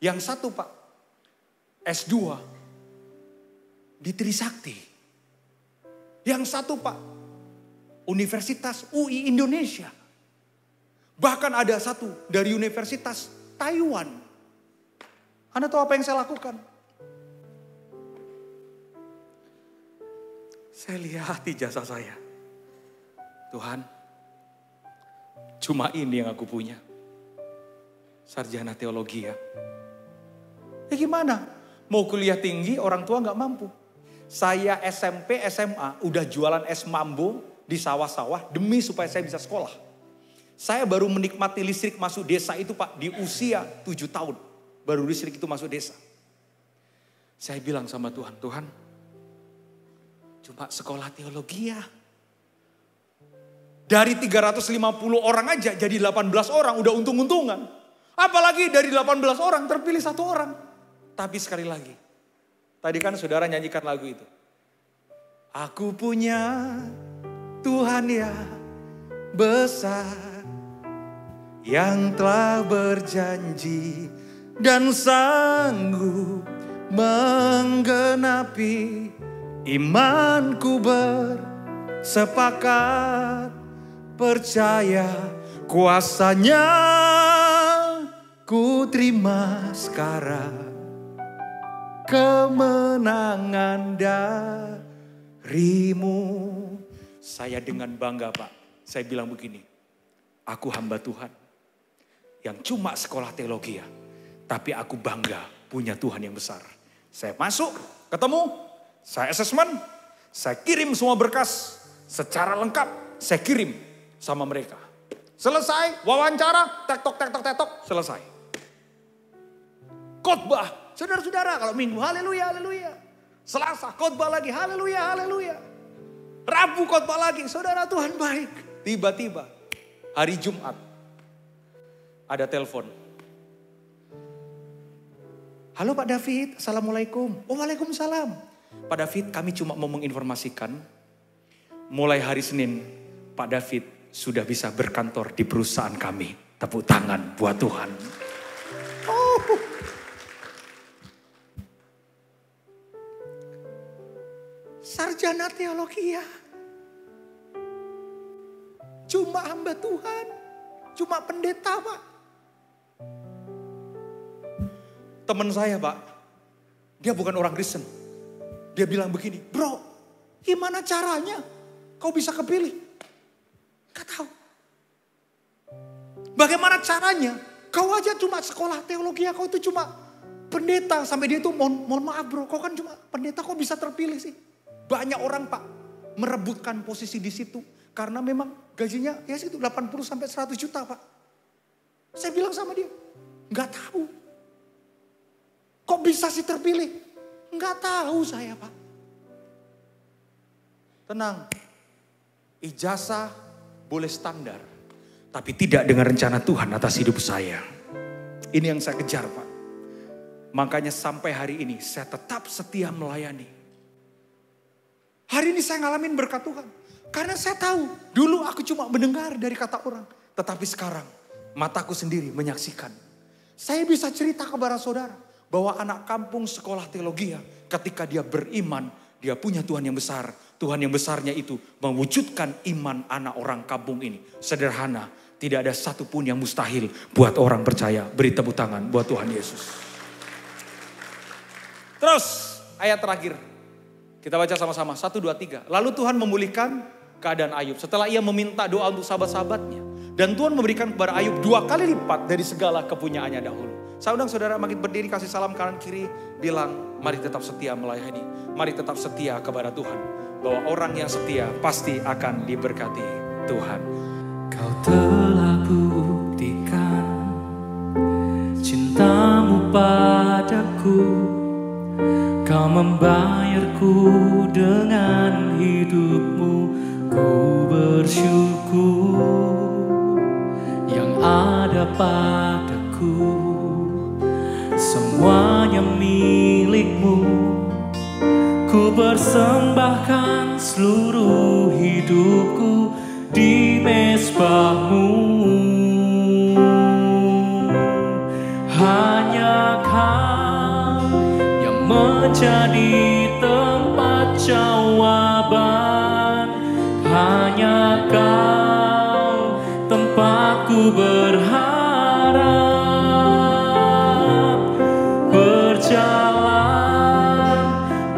Yang satu Pak, S2 di Trisakti. Yang satu Pak, Universitas UI Indonesia. Bahkan ada satu dari Universitas Taiwan. Anda tahu apa yang saya lakukan? Saya lihat ijazah saya. Tuhan, cuma ini yang aku punya. Sarjana teologi ya. Ya gimana? Mau kuliah tinggi orang tua gak mampu. Saya SMP, SMA udah jualan es mambo di sawah-sawah demi supaya saya bisa sekolah. Saya baru menikmati listrik masuk desa itu Pak di usia 7 tahun. Baru listrik itu masuk desa. Saya bilang sama Tuhan, Tuhan cuma sekolah teologi ya. Dari 350 orang aja jadi 18 orang udah untung-untungan. Apalagi dari 18 orang terpilih 1 orang. Tapi sekali lagi, tadi kan saudara nyanyikan lagu itu. Aku punya Tuhan yang besar, yang telah berjanji dan sanggup menggenapi imanku bersepakat. Percaya kuasanya ku terima sekarang kemenangan darimu. Saya dengan bangga Pak, saya bilang begini, aku hamba Tuhan yang cuma sekolah teologi ya, tapi aku bangga punya Tuhan yang besar. Saya masuk, ketemu, saya asesmen, saya kirim semua berkas secara lengkap, saya kirim sama mereka. Selesai, wawancara, tektok, selesai. Khotbah, saudara-saudara kalau minggu, haleluya, haleluya. Selasa, khotbah lagi, haleluya, haleluya. Rabu khotbah lagi, saudara Tuhan baik. Tiba-tiba, hari Jumat, ada telepon. Halo Pak David, Assalamualaikum. Oh, Waalaikumsalam. Pak David, kami cuma mau menginformasikan, mulai hari Senin, Pak David sudah bisa berkantor di perusahaan kami. Tepuk tangan buat Tuhan. Oh. Sarjana teologi ya. Cuma hamba Tuhan. Cuma pendeta Pak. Teman saya Pak, dia bukan orang Kristen. Dia bilang begini, bro, gimana caranya kau bisa kepilih? Gak tahu. Bagaimana caranya? Kau aja cuma sekolah teologi, kau itu cuma pendeta. Sampai dia itu mohon maaf bro, kau kan cuma pendeta, kok bisa terpilih sih? Banyak orang Pak merebutkan posisi di situ. Karena memang gajinya ya segitu 80 sampai 100 juta Pak. Saya bilang sama dia, gak tahu. Kok bisa sih terpilih? Gak tahu saya Pak. Tenang, ijazah boleh standar, tapi tidak dengan rencana Tuhan atas hidup saya. Ini yang saya kejar Pak. Makanya sampai hari ini saya tetap setia melayani. Hari ini saya ngalamin berkat Tuhan. Karena saya tahu, dulu aku cuma mendengar dari kata orang. Tetapi sekarang mataku sendiri menyaksikan. Saya bisa cerita kepada saudara bahwa anak kampung sekolah teologi ketika dia beriman, dia punya Tuhan yang besar. Tuhan yang besarnya itu mewujudkan iman anak orang kampung ini. Sederhana, tidak ada satupun yang mustahil buat orang percaya. Beri tepuk tangan buat Tuhan Yesus. Terus ayat terakhir. Kita baca sama-sama, 1, 2, 3. Lalu Tuhan memulihkan keadaan Ayub setelah ia meminta doa untuk sahabat-sahabatnya. Dan Tuhan memberikan kepada Ayub 2 kali lipat dari segala kepunyaannya dahulu. Saya undang saudara makin berdiri, kasih salam kanan kiri. Bilang, mari tetap setia melayani. Mari tetap setia kepada Tuhan. Bahwa orang yang setia pasti akan diberkati Tuhan. Kau telah buktikan cintamu padaku. Kau membayarku dengan hidupmu. Ku bersyukur yang ada padaku. Semuanya milikmu. Ku persembahkan seluruh hidupku di mezbahmu. Hanya Kau yang menjadi tempat jawaban. Hanya Kau tempatku berharap. Berjalan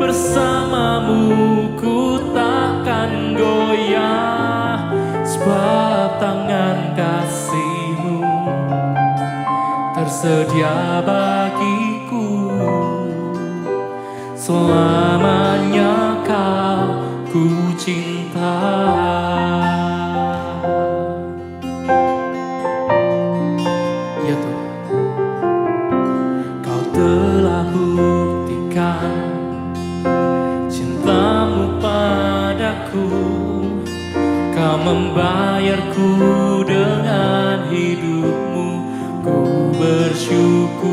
bersamamu ku takkan goyah. Sebab tangan kasih-Mu tersedia bagiku selamanya. membayarku, Kau membayarku dengan hidupmu. Ku bersyukur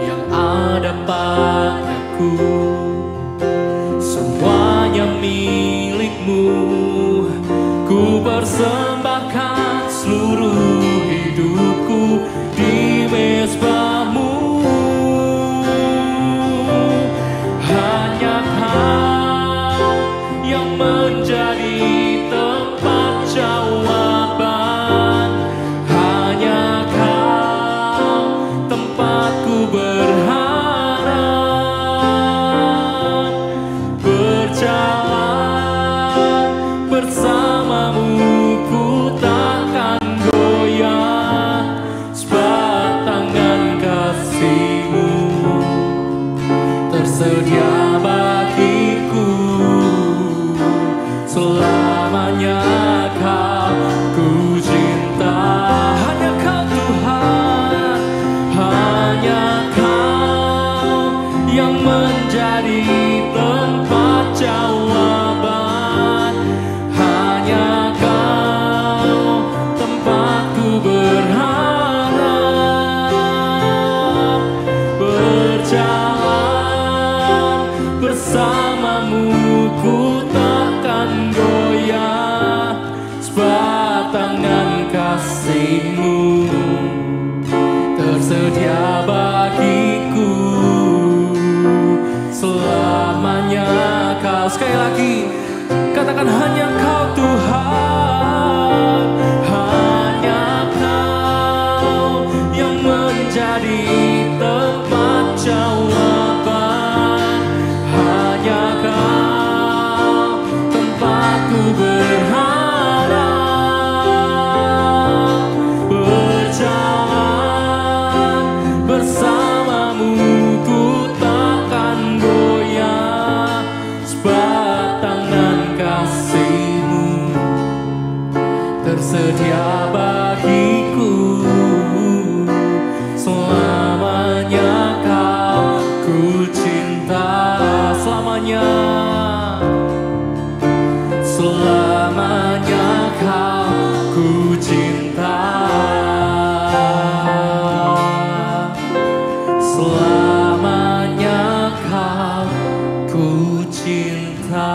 yang ada padaku, semuanya milikmu. Ku persembahkan seluruh hidupku di mezbahmu. Hanya Kau yang menjadi tempat jawaban. Hanya Kau tempatku berharap. Berjalan bersamamu ku takkan goyah, sebab tangan kasih-Mu tersedia bagiku. Selamanya Kau ku cinta. Hanya Kau Tuhan, hanya Kau yang menjadi tempat jawaban. Hanya Kau tempatku berharap. Berjalan bersamamu ku takkan goyah, sebab tangan kasih-Mu tersedia bagiku. Selamanya Kau. Sekali lagi katakan, hanya Kau Tuhan, hanya Kau yang menjadi tempat jawaban. Hanya Kau tempatku berharap. Berjalan bersamamu ku takkan goyah, sebab tangan kasih-Mu tersedia bagiku. Selamanya Kau ku cinta. Selamanya, selamanya Kau ku cinta. Selamanya Kau ku cinta.